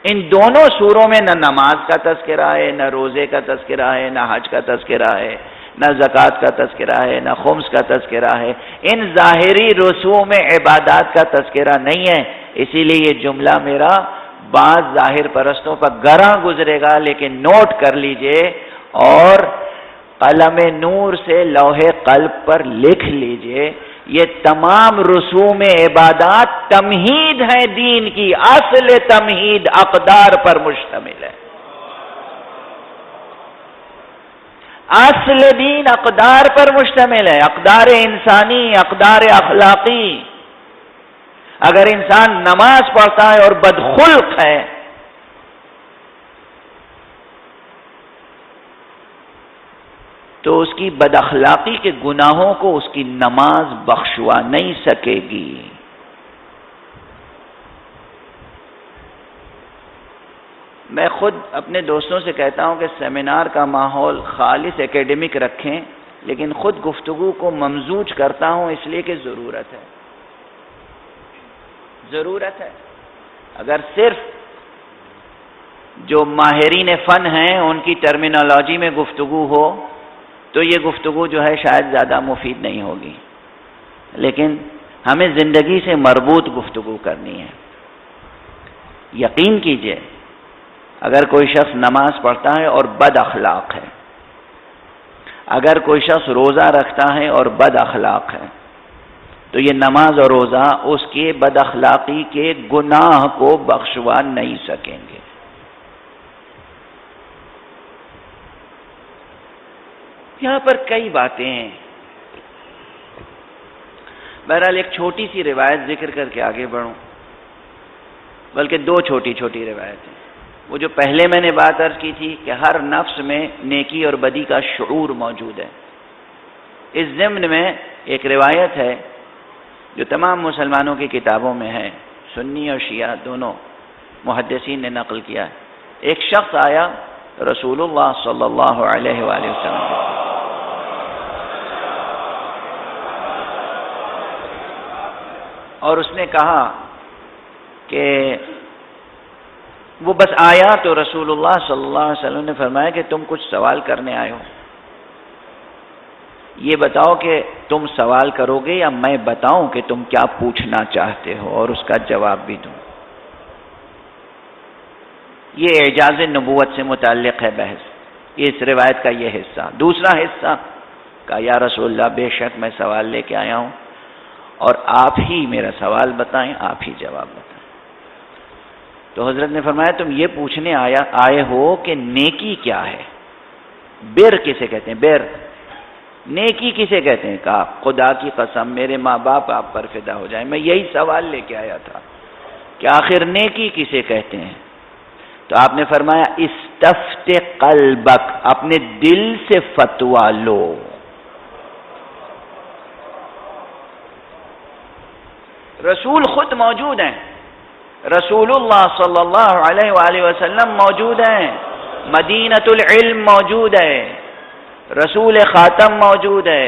ان دونوں سوروں میں نہ نماز کا تذکرہ ہے، نہ روزے کا تذکرہ ہے، نہ حج کا تذکرہ ہے، نہ زکوٰۃ کا تذکرہ ہے، نہ خمس کا تذکرہ ہے، ان ظاہری رسوم عبادات کا تذکرہ نہیں ہے۔ اسی لیے یہ جملہ میرا بعض ظاہر پرستوں پر گراں گزرے گا، لیکن نوٹ کر لیجئے اور قلم نور سے لوح قلب پر لکھ لیجئے، یہ تمام رسوم عبادات تمہید ہیں دین کی، اصل تمہید اقدار پر مشتمل ہے۔ اصل دین اقدار پر مشتمل ہے، اقدار انسانی، اقدار اخلاقی۔ اگر انسان نماز پڑھتا ہے اور بدخلق ہے تو اس کی بد اخلاقی کے گناہوں کو اس کی نماز بخشوا نہیں سکے گی۔ میں خود اپنے دوستوں سے کہتا ہوں کہ سیمینار کا ماحول خالص اکیڈمک رکھیں، لیکن خود گفتگو کو ممزوج کرتا ہوں اس لیے کہ ضرورت ہے۔ اگر صرف جو ماہرین فن ہیں ان کی ٹرمینالوجی میں گفتگو ہو تو یہ گفتگو جو ہے شاید زیادہ مفید نہیں ہوگی، لیکن ہمیں زندگی سے مربوط گفتگو کرنی ہے۔ یقین کیجئے اگر کوئی شخص نماز پڑھتا ہے اور بد اخلاق ہے، اگر کوئی شخص روزہ رکھتا ہے اور بد اخلاق ہے، تو یہ نماز اور روزہ اس کے بد اخلاقی کے گناہ کو بخشوا نہیں سکیں گے۔ یہاں پر کئی باتیں ہیں، بہرحال ایک چھوٹی سی روایت ذکر کر کے آگے بڑھوں، بلکہ دو چھوٹی چھوٹی روایتیں۔ وہ جو پہلے میں نے بات عرض کی تھی کہ ہر نفس میں نیکی اور بدی کا شعور موجود ہے، اس ضمن میں ایک روایت ہے جو تمام مسلمانوں کی کتابوں میں ہے، سنی اور شیعہ دونوں محدثین نے نقل کیا ہے۔ ایک شخص آیا رسول اللہ صلی اللہ علیہ وآلہ وسلم، اور اس نے کہا کہ وہ بس آیا تو رسول اللہ صلی اللہ علیہ وسلم نے فرمایا کہ تم کچھ سوال کرنے آئے ہو، یہ بتاؤ کہ تم سوال کرو گے یا میں بتاؤں کہ تم کیا پوچھنا چاہتے ہو اور اس کا جواب بھی دوں۔ یہ اعجاز نبوت سے متعلق ہے بحث، اس روایت کا یہ حصہ۔ دوسرا حصہ کہا یا رسول اللہ بے شک میں سوال لے کے آیا ہوں اور آپ ہی میرا سوال بتائیں، آپ ہی جواب بتائیں۔ تو حضرت نے فرمایا تم یہ پوچھنے آئے ہو کہ نیکی کیا ہے، بر کسے کہتے ہیں، بر نیکی کسے کہتے ہیں؟ کہا خدا کی قسم میرے ماں باپ آپ پر فدا ہو جائیں، میں یہی سوال لے کے آیا تھا کہ آخر نیکی کسے کہتے ہیں؟ تو آپ نے فرمایا استفت قلبک، اپنے دل سے فتوا لو۔ رسول خود موجود ہیں، رسول اللہ صلی اللہ علیہ وآلہ وسلم موجود ہیں، مدینۃ العلم موجود ہے، رسول خاتم موجود ہے،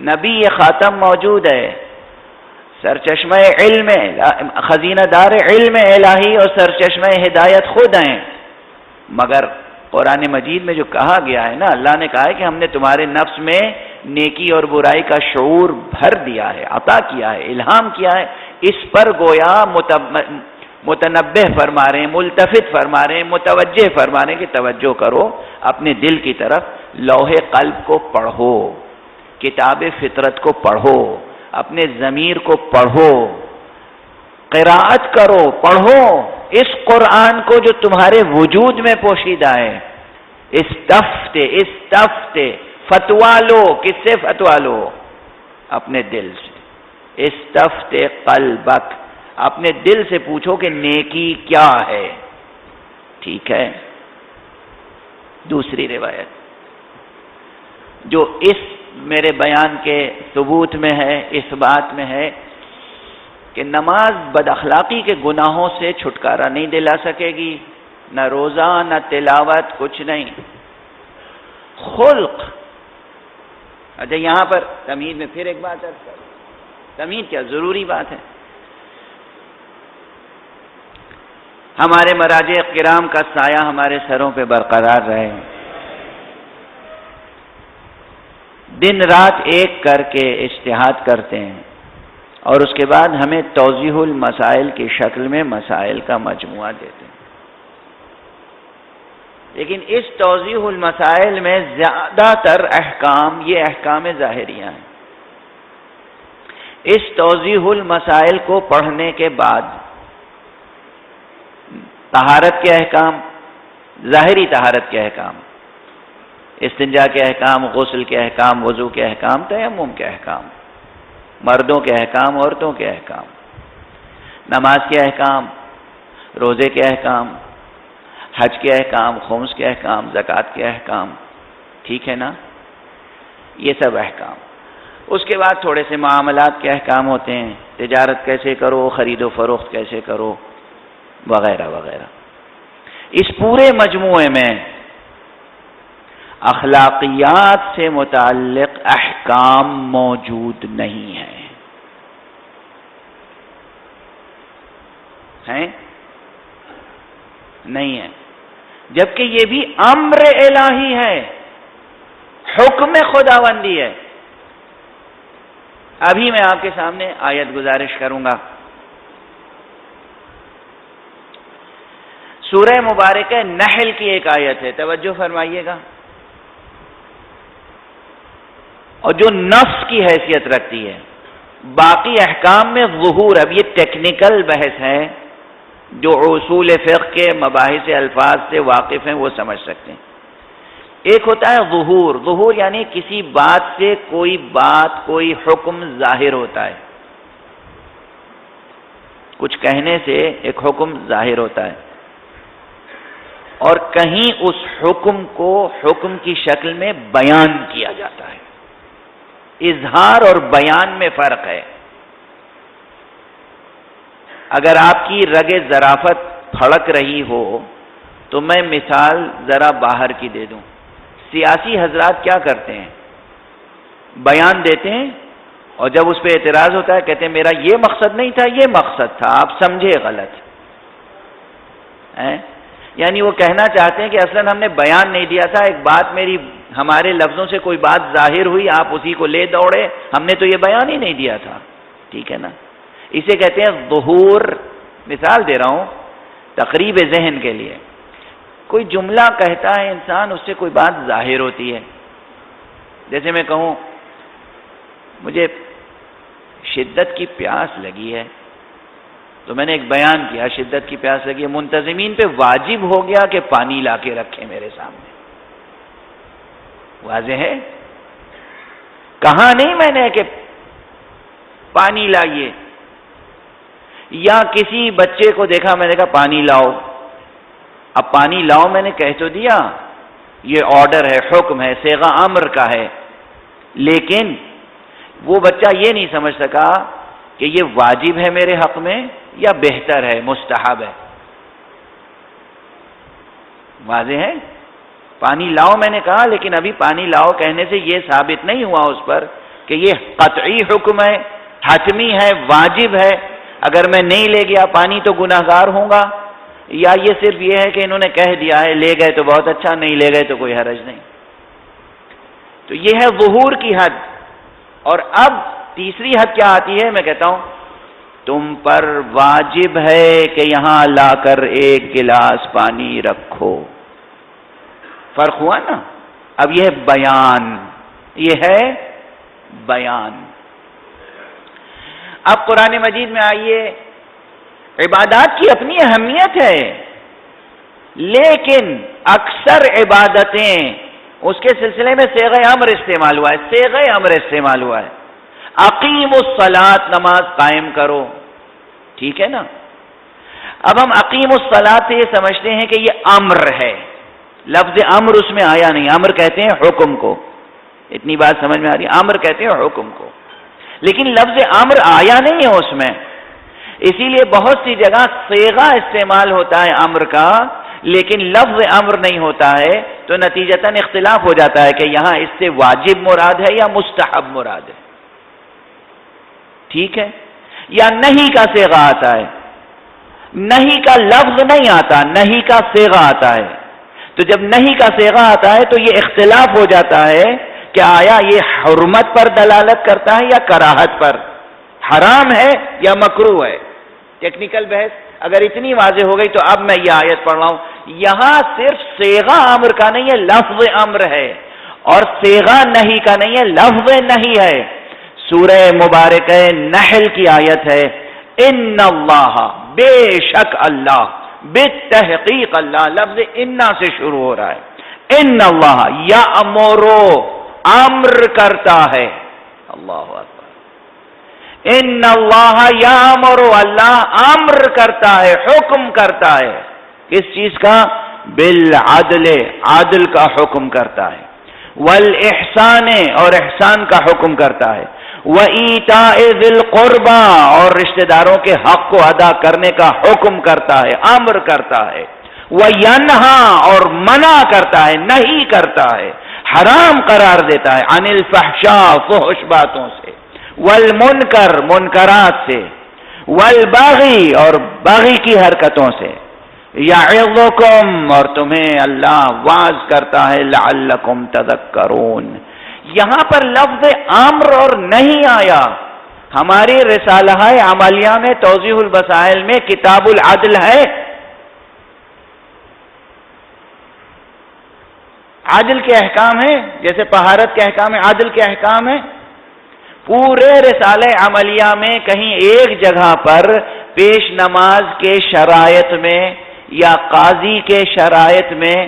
نبی خاتم موجود ہے، سرچشمہ علم، خزینہ دار علم الہی اور سرچشمہ ہدایت خود ہیں۔ مگر قرآن مجید میں جو کہا گیا ہے نا، اللہ نے کہا ہے کہ ہم نے تمہارے نفس میں نیکی اور برائی کا شعور بھر دیا ہے، عطا کیا ہے، الہام کیا ہے، اس پر گویا متنبہ فرما رہے ہیں، ملتفت فرما رہے ہیں، متوجہ فرما رہے ہیں کہ توجہ کرو اپنے دل کی طرف، لوح قلب کو پڑھو، کتاب فطرت کو پڑھو، اپنے ضمیر کو پڑھو، قراءت کرو، پڑھو اس قرآن کو جو تمہارے وجود میں پوشیدہ ہے۔ استفت فتوا لو. کس سے فتوا لو؟ اپنے دل سے. استفت قلبک، اپنے دل سے پوچھو کہ نیکی کیا ہے. ٹھیک ہے. دوسری روایت جو اس میرے بیان کے ثبوت میں ہے، اس بات میں ہے کہ نماز بد اخلاقی کے گناہوں سے چھٹکارا نہیں دلا سکے گی، نہ روزہ نہ تلاوت، کچھ نہیں. خلق. اچھا یہاں پر تمہید میں پھر ایک بات عرض کروں. تمہید کیا ضروری بات ہے. ہمارے مراجع کرام کا سایہ ہمارے سروں پہ برقرار رہے. دن رات ایک کر کے اجتہاد کرتے ہیں اور اس کے بعد ہمیں توضیح المسائل کی شکل میں مسائل کا مجموعہ دیتے ہیں. لیکن اس توضیح المسائل میں زیادہ تر احکام یہ احکام ظاہریہ ہیں. اس توضیح المسائل کو پڑھنے کے بعد طہارت کے احکام، ظاہری طہارت کے احکام، استنجا کے احکام، غسل کے احکام، وضو کے احکام، تیمم کے احکام، مردوں کے احکام، عورتوں کے احکام، نماز کے احکام، روزے کے احکام، حج کے احکام، خمس کے احکام، زکوٰۃ کے احکام. ٹھیک ہے نا؟ یہ سب احکام. اس کے بعد تھوڑے سے معاملات کے احکام ہوتے ہیں، تجارت کیسے کرو، خرید و فروخت کیسے کرو، وغیرہ وغیرہ. اس پورے مجموعے میں اخلاقیات سے متعلق احکام موجود نہیں ہیں. ہیں؟ نہیں ہے. جبکہ یہ بھی امر الہی ہے، حکم خداوندی ہے. ابھی میں آپ کے سامنے آیت گزارش کروں گا. سورہ مبارکہ نحل کی ایک آیت ہے، توجہ فرمائیے گا، اور جو نص کی حیثیت رکھتی ہے. باقی احکام میں ظہور، اب یہ ٹیکنیکل بحث ہے، جو اصول فقہ کے مباحث الفاظ سے واقف ہیں وہ سمجھ سکتے ہیں. ایک ہوتا ہے ظہور. ظہور یعنی کسی بات سے کوئی بات، کوئی حکم ظاہر ہوتا ہے. کچھ کہنے سے ایک حکم ظاہر ہوتا ہے، اور کہیں اس حکم کو حکم کی شکل میں بیان کیا جاتا ہے. اظہار اور بیان میں فرق ہے. اگر آپ کی رگ ظرافت پھڑک رہی ہو تو میں مثال ذرا باہر کی دے دوں. سیاسی حضرات کیا کرتے ہیں؟ بیان دیتے ہیں، اور جب اس پہ اعتراض ہوتا ہے کہتے ہیں میرا یہ مقصد نہیں تھا، یہ مقصد تھا، آپ سمجھے غلط. یعنی وہ کہنا چاہتے ہیں کہ اصلاً ہم نے بیان نہیں دیا تھا، ایک بات میری، ہمارے لفظوں سے کوئی بات ظاہر ہوئی، آپ اسی کو لے دوڑے، ہم نے تو یہ بیان ہی نہیں دیا تھا. ٹھیک ہے نا؟ اسے کہتے ہیں ظہور. مثال دے رہا ہوں تقریب ذہن کے لیے. کوئی جملہ کہتا ہے انسان، اس سے کوئی بات ظاہر ہوتی ہے. جیسے میں کہوں مجھے شدت کی پیاس لگی ہے، تو میں نے ایک بیان کیا شدت کی پیاس لگی ہے، منتظمین پہ واجب ہو گیا کہ پانی لا کے رکھیں میرے سامنے. واضح ہے؟ کہا نہیں میں نے کہ پانی لائیے. یا کسی بچے کو دیکھا، میں نے کہا پانی لاؤ. اب پانی لاؤ میں نے کہہ تو دیا، یہ آرڈر ہے، حکم ہے، صیغہ امر کا ہے، لیکن وہ بچہ یہ نہیں سمجھ سکا کہ یہ واجب ہے میرے حق میں یا بہتر ہے، مستحب ہے. واضح ہے؟ پانی لاؤ میں نے کہا، لیکن ابھی پانی لاؤ کہنے سے یہ ثابت نہیں ہوا اس پر کہ یہ قطعی حکم ہے، حتمی ہے، واجب ہے. اگر میں نہیں لے گیا پانی تو گناہگار ہوں گا، یا یہ صرف یہ ہے کہ انہوں نے کہہ دیا ہے، لے گئے تو بہت اچھا، نہیں لے گئے تو کوئی حرج نہیں. تو یہ ہے ظہور کی حد. اور اب تیسری حد کیا آتی ہے؟ میں کہتا ہوں تم پر واجب ہے کہ یہاں لا کر ایک گلاس پانی رکھو. فرق ہوا نا؟ اب یہ ہے بیان، یہ ہے بیان. اب قرآن مجید میں آئیے، عبادات کی اپنی اہمیت ہے، لیکن اکثر عبادتیں اس کے سلسلے میں صیغہ امر استعمال ہوا ہے، صیغہ امر استعمال ہوا ہے۔ اقیم الصلاۃ، نماز قائم کرو، ٹھیک ہے نا۔ اب ہم اقیم الصلاۃ سے یہ سمجھتے ہیں کہ یہ امر ہے، لفظ امر اس میں آیا نہیں۔ امر کہتے ہیں حکم کو، اتنی بات سمجھ میں آ رہی ہے، امر کہتے ہیں حکم کو، لیکن لفظ امر آیا نہیں ہے اس میں، اسی لیے بہت سی جگہ صیغہ استعمال ہوتا ہے امر کا لیکن لفظ امر نہیں ہوتا ہے، تو نتیجتاً اختلاف ہو جاتا ہے کہ یہاں اس سے واجب مراد ہے یا مستحب مراد ہے، ٹھیک ہے؟ یا نہیں کا صیغہ آتا ہے، نہیں کا لفظ نہیں آتا، نہیں کا صیغہ آتا ہے، تو جب نہیں کا صیغہ آتا ہے تو یہ اختلاف ہو جاتا ہے کہ آیا یہ حرمت پر دلالت کرتا ہے یا کراہت پر، حرام ہے یا مکروہ ہے۔ ٹیکنیکل بحث اگر اتنی واضح ہو گئی تو اب میں یہ آیت پڑھ رہا ہوں، یہاں صرف صیغہ امر کا نہیں ہے، لفظ امر ہے، اور صیغہ نہیں کا نہیں ہے، لفظ نہیں ہے۔ سورہ مبارکہ نحل کی آیت ہے، ان اللہ، بے شک اللہ، بالتحقیق اللہ، لفظ انا سے شروع ہو رہا ہے، ان اللہ یامرو، امر کرتا ہے، اللہ اکبر، ان اللہ یامرو، اللہ امر کرتا ہے، حکم کرتا ہے، کس چیز کا؟ بالعدل، عدل کا حکم کرتا ہے، والاحسان، اور احسان کا حکم کرتا ہے، وَإِيتَاءِ ذِي الْقُرْبَى، اور رشتہ داروں کے حق کو ادا کرنے کا حکم کرتا ہے، امر کرتا ہے، وَيَنْهَا، اور منع کرتا ہے، نہیں کرتا ہے، حرام قرار دیتا ہے، عن الفحشاء، فحش باتوں سے، والمنکر، منکرات سے، والبغی، اور بغی کی حرکتوں سے، یعظکم، اور تمہیں اللہ واعظ کرتا ہے، لعلکم تذکرون۔ یہاں پر لفظ امر اور نہیں آیا، ہماری رسالہ عملیہ میں توضیح البسائل میں کتاب العدل ہے، عدل کے احکام ہیں، جیسے طہارت کے احکام ہیں، عدل کے احکام ہیں۔ پورے رسالہ عملیہ میں کہیں ایک جگہ پر پیش نماز کے شرائط میں یا قاضی کے شرائط میں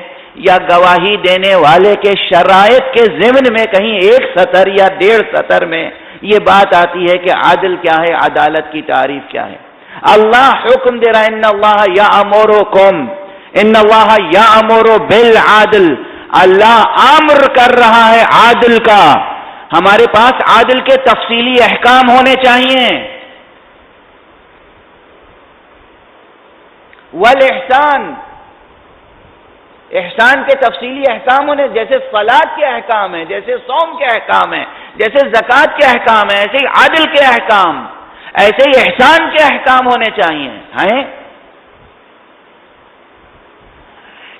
یا گواہی دینے والے کے شرائط کے ضمن میں کہیں ایک سطر یا 1.5 سطر میں یہ بات آتی ہے کہ عدل کیا ہے، عدالت کی تعریف کیا ہے۔ اللہ حکم دے رہا ہے، ان اللہ یامرکم، ان اللہ یامر بالعدل، اللہ امر کر رہا ہے عادل کا۔ ہمارے پاس عادل کے تفصیلی احکام ہونے چاہیے، والاحسان، احسان کے تفصیلی احکام ہونے، جیسے صلاۃ کے احکام ہیں، جیسے صوم کے احکام ہیں، جیسے زکوٰۃ کے احکام ہیں، ایسے ہی عدل کے احکام، ایسے ہی احسان کے احکام ہونے چاہیے ہیں۔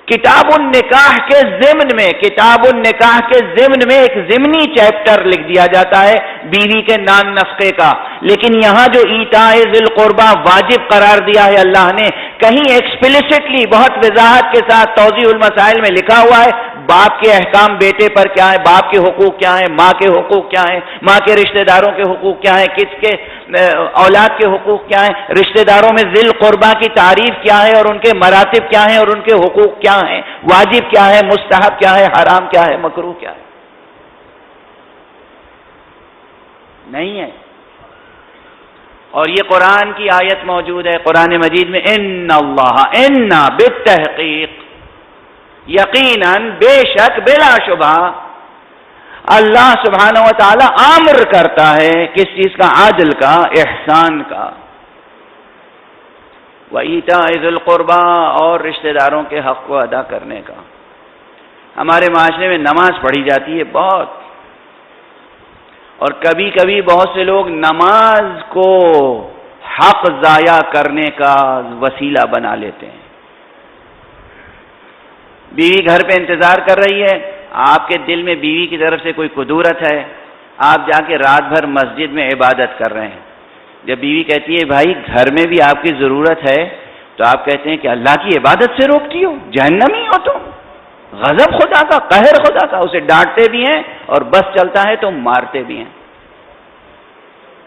کتاب النکاح کے ضمن میں، کتاب النکاح کے ضمن میں ایک ضمنی چیپٹر لکھ دیا جاتا ہے بیوی کے نان نفقے کا، لیکن یہاں جو ایتاء ذی القربہ واجب قرار دیا ہے اللہ نے، کہیں ایکسپلیسٹلی بہت وضاحت کے ساتھ توضیح المسائل میں لکھا ہوا ہے باپ کے احکام بیٹے پر کیا ہے، باپ کے حقوق کیا ہیں، ماں کے حقوق کیا ہیں، ماں کے رشتہ داروں کے حقوق کیا ہیں، کس کے اولاد کے حقوق کیا ہیں، رشتہ داروں میں ذی القربہ کی تعریف کیا ہے اور ان کے مراتب کیا ہیں اور ان کے حقوق کیا ہیں، واجب کیا ہے، مستحب کیا ہے، حرام کیا ہے، مکروہ کیا ہے، نہیں ہے۔ اور یہ قرآن کی آیت موجود ہے قرآن مجید میں، ان اللہ، ان بالتحقیق، یقیناً، بے شک، بلا شبہ، اللہ سبحانہ و تعالی امر کرتا ہے کس چیز کا؟ عدل کا، احسان کا، وَإِيتَاءِ ذِي الْقُرْبَى، اور رشتہ داروں کے حق کو ادا کرنے کا۔ ہمارے معاشرے میں نماز پڑھی جاتی ہے بہت، اور کبھی کبھی بہت سے لوگ نماز کو حق ضائع کرنے کا وسیلہ بنا لیتے ہیں۔ بیوی گھر پہ انتظار کر رہی ہے، آپ کے دل میں بیوی کی طرف سے کوئی قدورت ہے، آپ جا کے رات بھر مسجد میں عبادت کر رہے ہیں۔ جب بیوی کہتی ہے بھائی گھر میں بھی آپ کی ضرورت ہے، تو آپ کہتے ہیں کہ اللہ کی عبادت سے روکتی ہو، جہنمی ہو تم، غضب خدا کا، قہر خدا کا۔ اسے ڈانٹتے بھی ہیں اور بس چلتا ہے تو مارتے بھی ہیں۔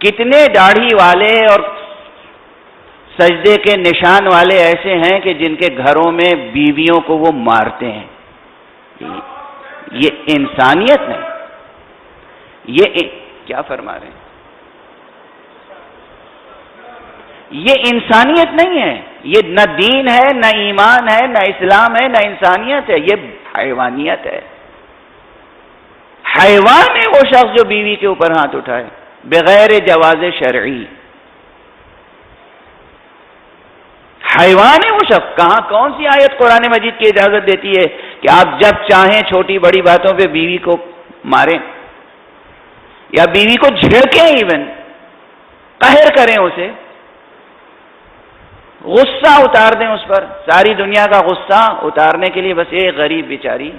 کتنے داڑھی والے اور سجدے کے نشان والے ایسے ہیں کہ جن کے گھروں میں بیویوں کو وہ مارتے ہیں۔ یہ انسانیت نہیں. یہ کیا فرما رہے ہیں؟ یہ انسانیت نہیں ہے. یہ نہ دین ہے، نہ ایمان ہے، نہ اسلام ہے، نہ انسانیت ہے. یہ حیوانیت ہے. حیوان ہے وہ شخص جو بیوی کے اوپر ہاتھ اٹھائے بغیر جواز شرعی. حیوان ہے وہ شخص. کہاں کون سی آیت قرآن مجید کی اجازت دیتی ہے کہ آپ جب چاہیں چھوٹی بڑی باتوں پہ بیوی کو ماریں یا بیوی کو جھڑکیں، ایون قہر کریں، اسے غصہ اتار دیں اس پر. ساری دنیا کا غصہ اتارنے کے لیے بس ایک غریب بیچاری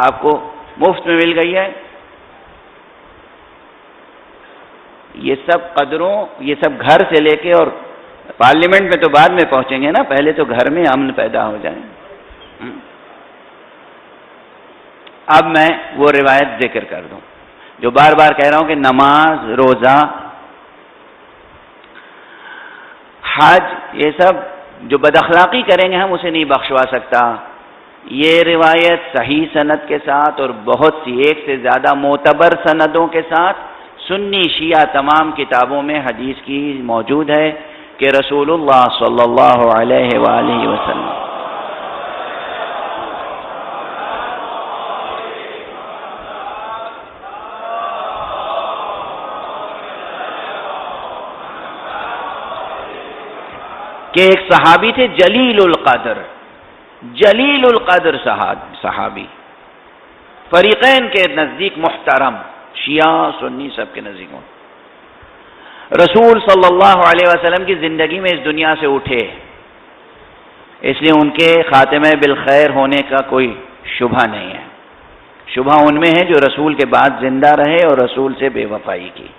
آپ کو مفت میں مل گئی ہے. یہ سب قدروں، یہ سب گھر سے لے کے، اور پارلیمنٹ میں تو بعد میں پہنچیں گے نا، پہلے تو گھر میں امن پیدا ہو جائے. اب میں وہ روایت ذکر کر دوں جو بار بار کہہ رہا ہوں کہ نماز، روزہ، حج، یہ سب جو بد اخلاقی کریں گے ہم اسے نہیں بخشوا سکتا. یہ روایت صحیح سند کے ساتھ اور بہت سی، ایک سے زیادہ معتبر سندوں کے ساتھ سنی شیعہ تمام کتابوں میں حدیث کی موجود ہے کہ رسول اللہ صلی اللہ علیہ وآلہ وسلم کہ ایک صحابی تھے جلیل القدر، جلیل القدر صحابی، فریقین کے نزدیک محترم، شیعہ سنی سب کے نزدیک. رسول صلی اللہ علیہ وسلم کی زندگی میں اس دنیا سے اٹھے، اس لیے ان کے خاتمہ بالخیر ہونے کا کوئی شبہ نہیں ہے. شبہ ان میں ہے جو رسول کے بعد زندہ رہے اور رسول سے بے وفائی کی.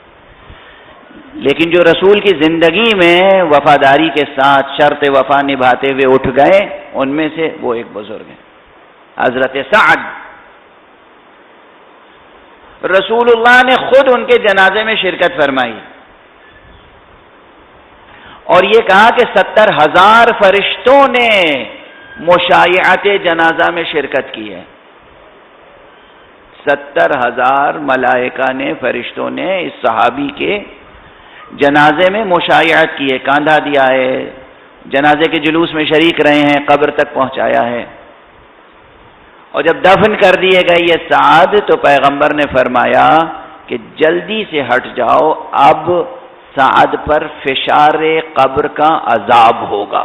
لیکن جو رسول کی زندگی میں وفاداری کے ساتھ شرط وفا نبھاتے ہوئے اٹھ گئے، ان میں سے وہ ایک بزرگ ہیں حضرت سعد. رسول اللہ نے خود ان کے جنازے میں شرکت فرمائی اور یہ کہا کہ 70,000 فرشتوں نے مشایعت جنازہ میں شرکت کی ہے. 70,000 ملائکہ نے، فرشتوں نے اس صحابی کے جنازے میں مشایعت کی ہے، کاندھا دیا ہے، جنازے کے جلوس میں شریک رہے ہیں، قبر تک پہنچایا ہے. اور جب دفن کر دیے گئے یہ سعد تو پیغمبر نے فرمایا کہ جلدی سے ہٹ جاؤ، اب سعد پر فشار قبر کا عذاب ہوگا.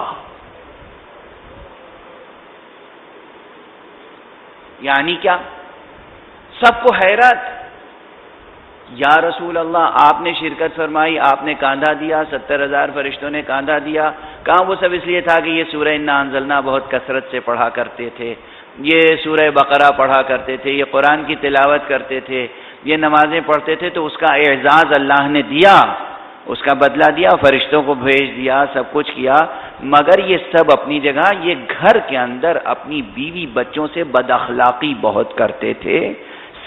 یعنی کیا؟ سب کو حیرت، یا رسول اللہ آپ نے شرکت فرمائی، آپ نے کاندھا دیا، 70,000 فرشتوں نے کاندھا دیا. کہاں وہ سب اس لیے تھا کہ یہ سورہ انا انزلنا بہت کثرت سے پڑھا کرتے تھے، یہ سورہ بقرہ پڑھا کرتے تھے، یہ قرآن کی تلاوت کرتے تھے، یہ نمازیں پڑھتے تھے، تو اس کا اعزاز اللہ نے دیا، اس کا بدلہ دیا، فرشتوں کو بھیج دیا، سب کچھ کیا. مگر یہ سب اپنی جگہ، یہ گھر کے اندر اپنی بیوی بچوں سے بد اخلاقی بہت کرتے تھے،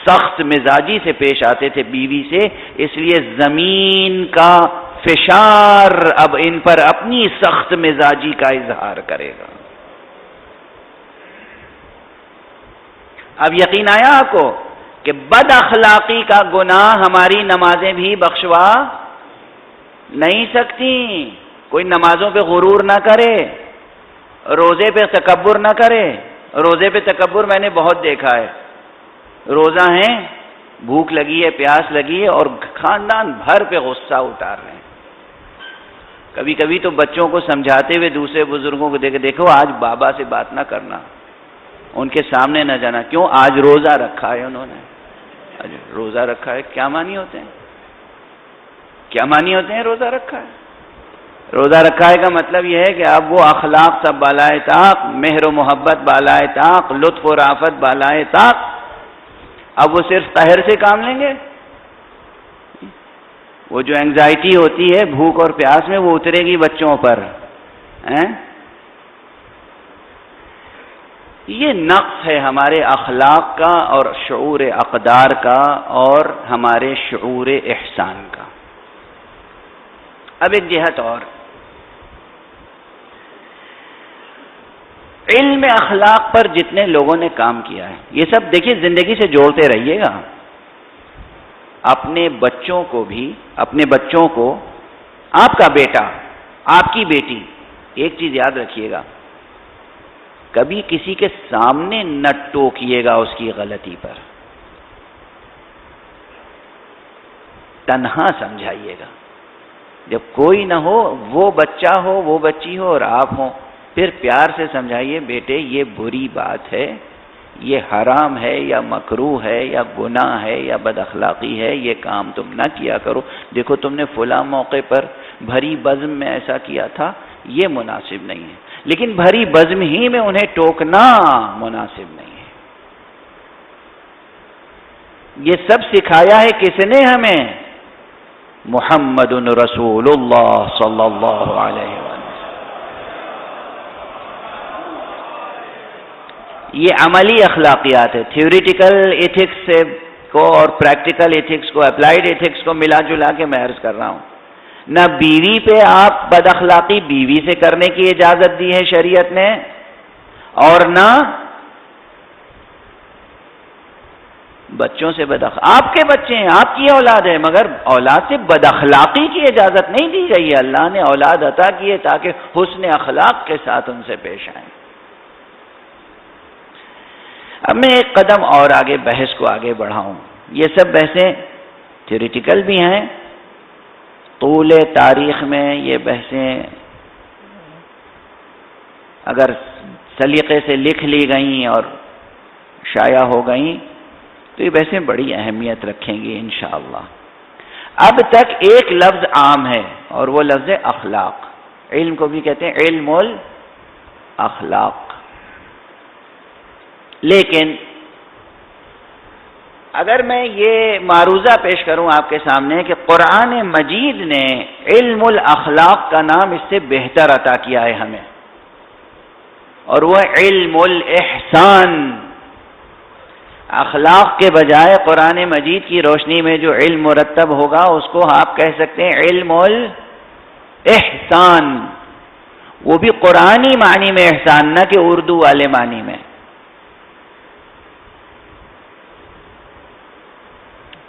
سخت مزاجی سے پیش آتے تھے بیوی سے. اس لیے زمین کا فشار اب ان پر اپنی سخت مزاجی کا اظہار کرے گا. اب یقین آیا آپ کو کہ بد اخلاقی کا گناہ ہماری نمازیں بھی بخشوا نہیں سکتی. کوئی نمازوں پہ غرور نہ کرے، روزے پہ تکبر نہ کرے. روزے پہ تکبر میں نے بہت دیکھا ہے. روزہ ہیں، بھوک لگی ہے، پیاس لگی ہے، اور خاندان بھر پہ غصہ اتار رہے ہیں. کبھی کبھی تو بچوں کو سمجھاتے ہوئے دوسرے بزرگوں کو دیکھو آج بابا سے بات نہ کرنا، ان کے سامنے نہ جانا. کیوں؟ آج روزہ رکھا ہے انہوں نے. آج روزہ رکھا ہے، کیا معنی ہوتے ہیں؟ کیا معنی ہوتے ہیں روزہ رکھا ہے؟ روزہ رکھا ہے کا مطلب یہ ہے کہ اب وہ اخلاق سب بالائے طاق، مہر و محبت بالائے طاق، لطف و رافت بالائے طاق. اب وہ صرف قہر سے کام لیں گے؟ وہ جو اینگزائٹی ہوتی ہے بھوک اور پیاس میں، وہ اترے گی بچوں پر. یہ نقص ہے ہمارے اخلاق کا اور شعور اقدار کا اور ہمارے شعور احسان کا. اب ایک جہت اور، علم اخلاق پر جتنے لوگوں نے کام کیا ہے، یہ سب دیکھیے زندگی سے جوڑتے رہیے گا. اپنے بچوں کو بھی، اپنے بچوں کو، آپ کا بیٹا، آپ کی بیٹی، ایک چیز یاد رکھیے گا، کبھی کسی کے سامنے نہ ٹوکیے گا اس کی غلطی پر، تنہا سمجھائیے گا. جب کوئی نہ ہو، وہ بچہ ہو، وہ بچی ہو اور آپ ہوں، پھر پیار سے سمجھائیے، بیٹے یہ بری بات ہے، یہ حرام ہے یا مکروہ ہے یا گناہ ہے یا بد اخلاقی ہے، یہ کام تم نہ کیا کرو. دیکھو تم نے فلاں موقع پر بھری بزم میں ایسا کیا تھا، یہ مناسب نہیں ہے. لیکن بھری بزم ہی میں انہیں ٹوکنا مناسب نہیں ہے. یہ سب سکھایا ہے کس نے ہمیں؟ محمد رسول اللہ صلی اللہ علیہ وسلم. یہ عملی اخلاقیات ہے. تھیوریٹیکل ایتھکس کو اور پریکٹیکل ایتھکس کو، اپلائیڈ ایتھکس کو ملا جلا کے میں عرض کر رہا ہوں. نہ بیوی پہ آپ بد اخلاقی بیوی سے کرنے کی اجازت دی ہے شریعت نے، اور نہ بچوں سے آپ کے بچے ہیں، آپ کی اولاد ہے، مگر اولاد سے بد اخلاقی کی اجازت نہیں دی گئی ہے. اللہ نے اولاد عطا کی ہے تاکہ حسن اخلاق کے ساتھ ان سے پیش آئیں. اب میں ایک قدم اور آگے بحث کو آگے بڑھاؤں. یہ سب بحثیں تھیوریٹیکل بھی ہیں، طول تاریخ میں یہ بحثیں اگر سلیقے سے لکھ لی گئیں اور شائع ہو گئیں تو یہ بحثیں بڑی اہمیت رکھیں گی انشاءاللہ. اب تک ایک لفظ عام ہے اور وہ لفظ اخلاق. علم کو بھی کہتے ہیں علم الاخلاق. لیکن اگر میں یہ معروضہ پیش کروں آپ کے سامنے کہ قرآن مجید نے علم الاخلاق کا نام اس سے بہتر عطا کیا ہے ہمیں، اور وہ علم الاحسان. اخلاق کے بجائے قرآن مجید کی روشنی میں جو علم مرتب ہوگا اس کو آپ کہہ سکتے ہیں علم الاحسان. وہ بھی قرآنی معنی میں احسان، نہ کہ اردو والے معنی میں.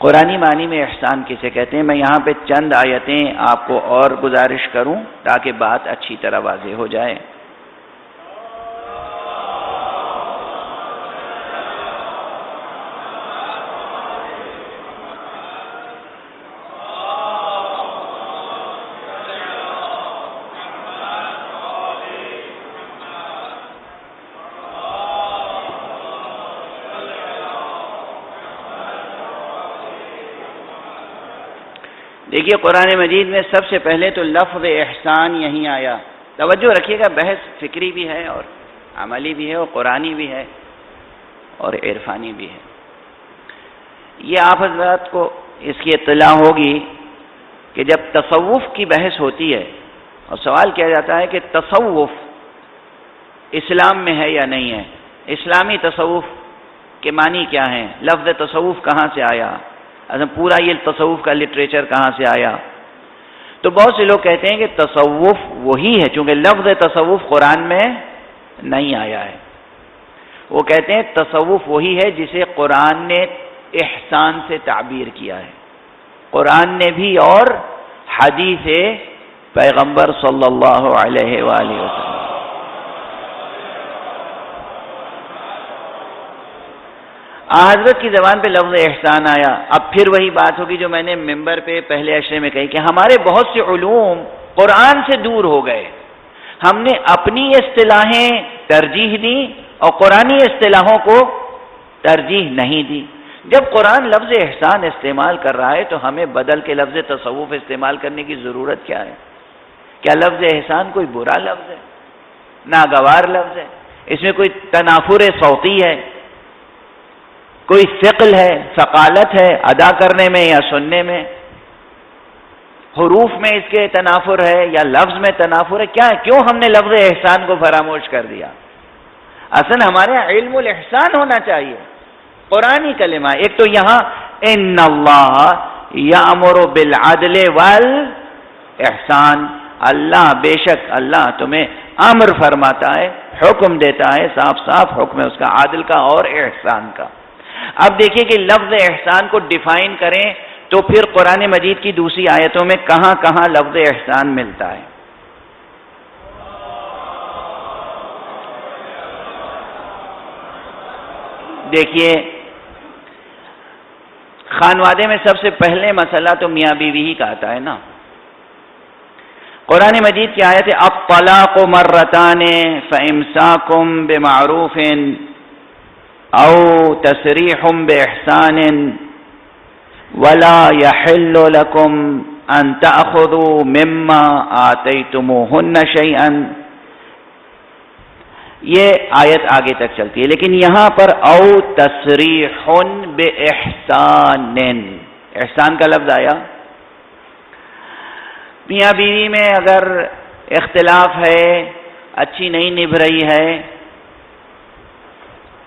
قرآنی معنی میں احسان کسے کہتے ہیں؟ میں یہاں پہ چند آیتیں آپ کو اور گزارش کروں تاکہ بات اچھی طرح واضح ہو جائے. دیکھیے قرآن مجید میں سب سے پہلے تو لفظ احسان یہیں آیا. توجہ رکھیے گا، بحث فکری بھی ہے اور عملی بھی ہے اور قرآنی بھی ہے اور عرفانی بھی ہے. یہ آپ حضرات کو اس کی اطلاع ہوگی کہ جب تصوف کی بحث ہوتی ہے اور سوال کیا جاتا ہے کہ تصوف اسلام میں ہے یا نہیں ہے، اسلامی تصوف کے معنی کیا ہیں، لفظ تصوف کہاں سے آیا، پورا یہ تصوف کا لٹریچر کہاں سے آیا، تو بہت سے لوگ کہتے ہیں کہ تصوف وہی ہے، چونکہ لفظ تصوف قرآن میں نہیں آیا ہے. وہ کہتے ہیں تصوف وہی ہے جسے قرآن نے احسان سے تعبیر کیا ہے، قرآن نے بھی اور حدیث پیغمبر صلی اللہ علیہ وآلہ وسلم. حضرت کی زبان پہ لفظ احسان آیا. اب پھر وہی بات ہوگی جو میں نے ممبر پہ پہلے اشرے میں کہی کہ ہمارے بہت سے علوم قرآن سے دور ہو گئے. ہم نے اپنی اصطلاحیں ترجیح دی اور قرآنی اصطلاحوں کو ترجیح نہیں دی. جب قرآن لفظ احسان استعمال کر رہا ہے تو ہمیں بدل کے لفظ تصوف استعمال کرنے کی ضرورت کیا ہے؟ کیا لفظ احسان کوئی برا لفظ ہے؟ ناگوار لفظ ہے؟ اس میں کوئی تنافر صوتی ہے، کوئی ثقل ہے، ثقالت ہے ادا کرنے میں یا سننے میں، حروف میں اس کے تنافر ہے یا لفظ میں تنافر ہے؟ کیا ہے؟ کیوں ہم نے لفظ احسان کو فراموش کر دیا؟ اصل ہمارے علم الاحسان ہونا چاہیے، قرآنی کلمہ. ایک تو یہاں ان اللہ یامر بالعدل والاحسان، اللہ بے شک اللہ تمہیں امر فرماتا ہے، حکم دیتا ہے، صاف صاف حکم ہے اس کا، عادل کا اور احسان کا۔ اب دیکھیے کہ لفظ احسان کو ڈیفائن کریں تو پھر قرآن مجید کی دوسری آیتوں میں کہاں کہاں لفظ احسان ملتا ہے۔ دیکھیے خانوادے میں سب سے پہلے مسئلہ تو میاں بیوی ہی کا آتا ہے نا۔ قرآن مجید کی آیت ہے الطلاق مرتان فامساکم بمعروف او تسریح باحسان ولا يحل لكم ان تأخذوا مما آتيتموهن شيئا۔ یہ آیت آگے تک چلتی ہے، لیکن یہاں پر او تسریح باحسان، احسان کا لفظ آیا۔ میاں بیوی میں اگر اختلاف ہے، اچھی نہیں نبھ رہی ہے،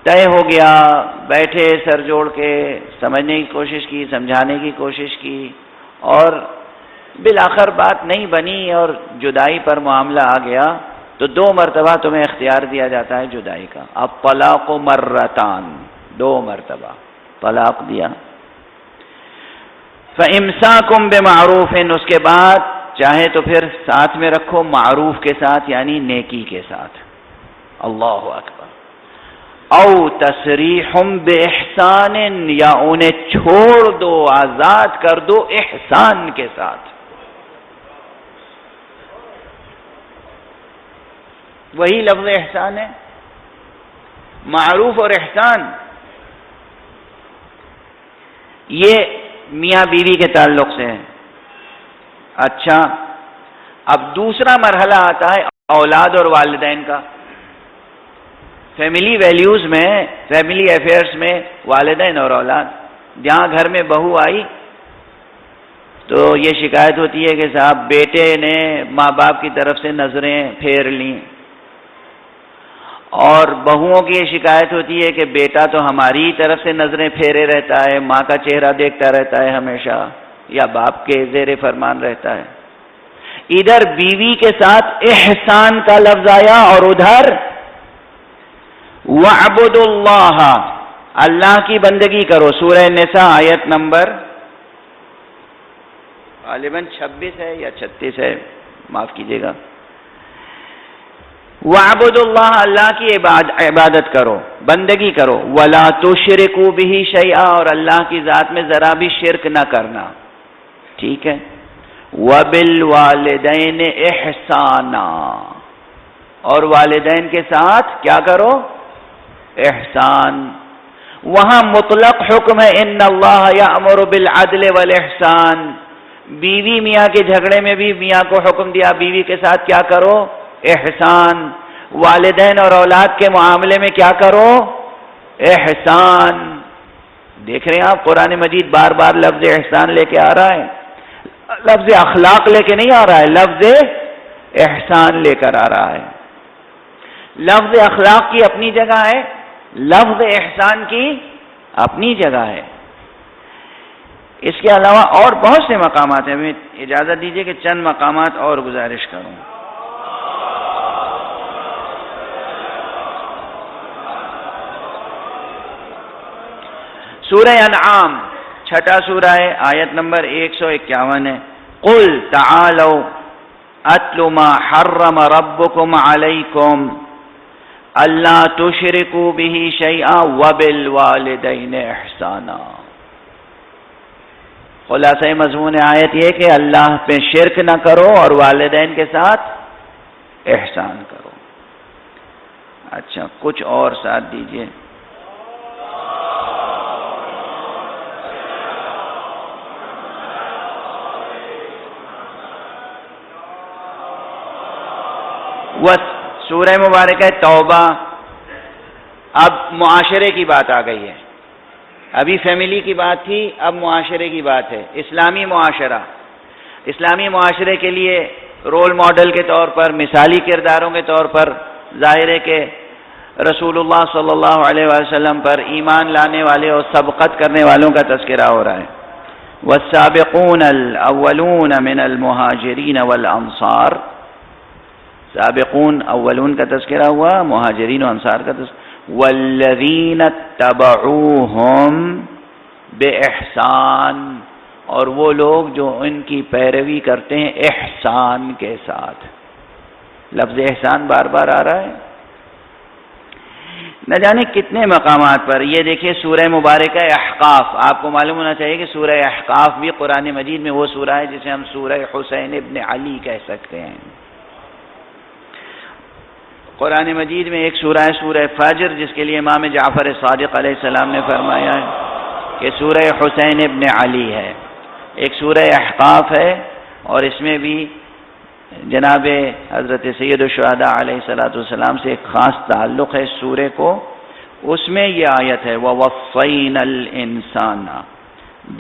طے ہو گیا، بیٹھے سر جوڑ کے سمجھنے کی کوشش کی، سمجھانے کی کوشش کی، اور بالآخر بات نہیں بنی اور جدائی پر معاملہ آ گیا، تو 2 مرتبہ تمہیں اختیار دیا جاتا ہے جدائی کا۔ اب طلاق مرتان، 2 مرتبہ طلاق دیا۔ فامساکم بمعروف، اس کے بعد چاہے تو پھر ساتھ میں رکھو معروف کے ساتھ، یعنی نیکی کے ساتھ، اللہ اکبر، او تسریح باحسان، یا انہیں چھوڑ دو، آزاد کر دو احسان کے ساتھ۔ وہی لفظ احسان ہے، معروف اور احسان۔ یہ میاں بیوی کے تعلق سے ہے۔ اچھا، اب دوسرا مرحلہ آتا ہے اولاد اور والدین کا۔ فیملی ویلیوز میں، فیملی افیئرس میں والدین اور اولاد۔ جہاں گھر میں بہو آئی تو یہ شکایت ہوتی ہے کہ صاحب بیٹے نے ماں باپ کی طرف سے نظریں پھیر لیں، اور بہوؤں کی یہ شکایت ہوتی ہے کہ بیٹا تو ہماری طرف سے نظریں پھیرے رہتا ہے، ماں کا چہرہ دیکھتا رہتا ہے ہمیشہ، یا باپ کے زیر فرمان رہتا ہے۔ ادھر بیوی کے ساتھ احسان کا لفظ آیا، اور ادھر وَاعْبُدُوا اللَّهَ، اللہ کی بندگی کرو۔ سورہ نساء آیت نمبر غالباً 26 ہے یا 36 ہے، معاف کیجیے گا۔ وَاعْبُدُوا اللَّهَ، اللہ کی عبادت کرو، بندگی کرو، وَلَا تُشْرِكُوا بِهِ شَيْئًا، اور اللہ کی ذات میں ذرا بھی شرک نہ کرنا، ٹھیک ہے۔ وَبِالْوَالِدَيْنِ إِحْسَانًا، اور والدین کے ساتھ کیا کرو؟ احسان۔ وہاں مطلق حکم ہے ان اللہ یأمر بالعدل والاحسان۔ بیوی میاں کے جھگڑے میں بھی میاں کو حکم دیا بیوی کے ساتھ کیا کرو؟ احسان۔ والدین اور اولاد کے معاملے میں کیا کرو؟ احسان۔ دیکھ رہے ہیں آپ قرآن مجید بار بار لفظ احسان لے کے آ رہا ہے، لفظ اخلاق لے کے نہیں آ رہا ہے، لفظ احسان لے کر آ رہا ہے۔ لفظ اخلاق کی اپنی جگہ ہے، لفظ احسان کی اپنی جگہ ہے۔ اس کے علاوہ اور بہت سے مقامات ہیں، ہمیں اجازت دیجیے کہ چند مقامات اور گزارش کروں۔ سورہ انعام 6 سورہ ہے، آیت نمبر 151 ہے۔ قل تعالوا اتل ما حرم ربکم علیکم اللہ تشرکوا به شیئا وبالوالدین احسانا۔ خلاصہ مضمون آیت یہ کہ اللہ پہ شرک نہ کرو اور والدین کے ساتھ احسان کرو۔ اچھا، کچھ اور ساتھ دیجئے۔ سورہ مبارکہ توبہ۔ اب معاشرے کی بات آ گئی ہے، ابھی فیملی کی بات تھی، اب معاشرے کی بات ہے۔ اسلامی معاشرہ، اسلامی معاشرے کے لیے رول ماڈل کے طور پر، مثالی کرداروں کے طور پر ظاہر ہے کہ رسول اللہ صلی اللہ علیہ وسلم پر ایمان لانے والے اور سبقت کرنے والوں کا تذکرہ ہو رہا ہے۔ والسابقون الاولون من المہاجرین والانصار سابقون اولون کا تذکرہ ہوا، مہاجرین و انصار کا تذکرہ، والذین اتبعوہم بإحسان، اور وہ لوگ جو ان کی پیروی کرتے ہیں احسان کے ساتھ۔ لفظ احسان بار بار آ رہا ہے، نہ جانے کتنے مقامات پر۔ یہ دیکھیے سورہ مبارکہ احقاف، آپ کو معلوم ہونا چاہیے کہ سورہ احقاف بھی قرآن مجید میں وہ سورہ ہے جسے ہم سورہ حسین ابن علی کہہ سکتے ہیں۔ قرآن مجید میں ایک سورہ ہے سورہ فجر، جس کے لیے امام جعفر صادق علیہ السلام نے فرمایا ہے کہ سورہ حسین ابن علی ہے۔ ایک سورہ احقاف ہے، اور اس میں بھی جناب حضرت سید الشہداء علیہ السلام سے ایک خاص تعلق ہے اس سورے کو۔ اس میں یہ آیت ہے وَوَصَّيْنَا الْإِنسَانَ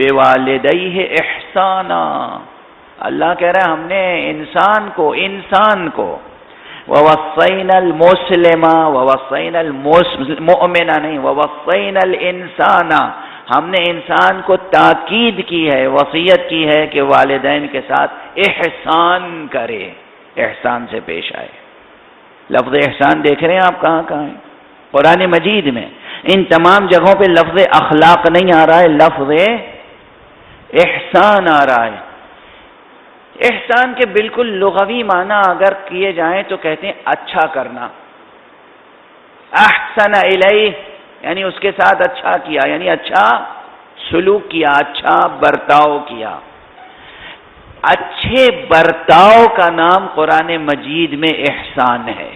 بِوَالِدَيْهِ إِحْسَانًا، اللہ کہہ رہا ہے ہم نے انسان کو وَوَصَّيْنَا الْمُسْلِمَ وَوَصَّيْنَا الْمُؤْمِنَ نہیں، وَوَصَّيْنَا الْإِنسَانَ، ہم نے انسان کو تاکید کی ہے، وصیت کی ہے کہ والدین کے ساتھ احسان کرے، احسان سے پیش آئے۔ لفظ احسان دیکھ رہے ہیں آپ کہاں کہاں ہے قرآن مجید میں؟ ان تمام جگہوں پہ لفظ اخلاق نہیں آ رہا ہے، لفظ احسان آ رہا ہے۔ احسان کے بالکل لغوی معنی اگر کیے جائیں تو کہتے ہیں اچھا کرنا۔ احسن الیہ یعنی اس کے ساتھ اچھا کیا، یعنی اچھا سلوک کیا، اچھا برتاؤ کیا۔ اچھے برتاؤ کا نام قرآن مجید میں احسان ہے۔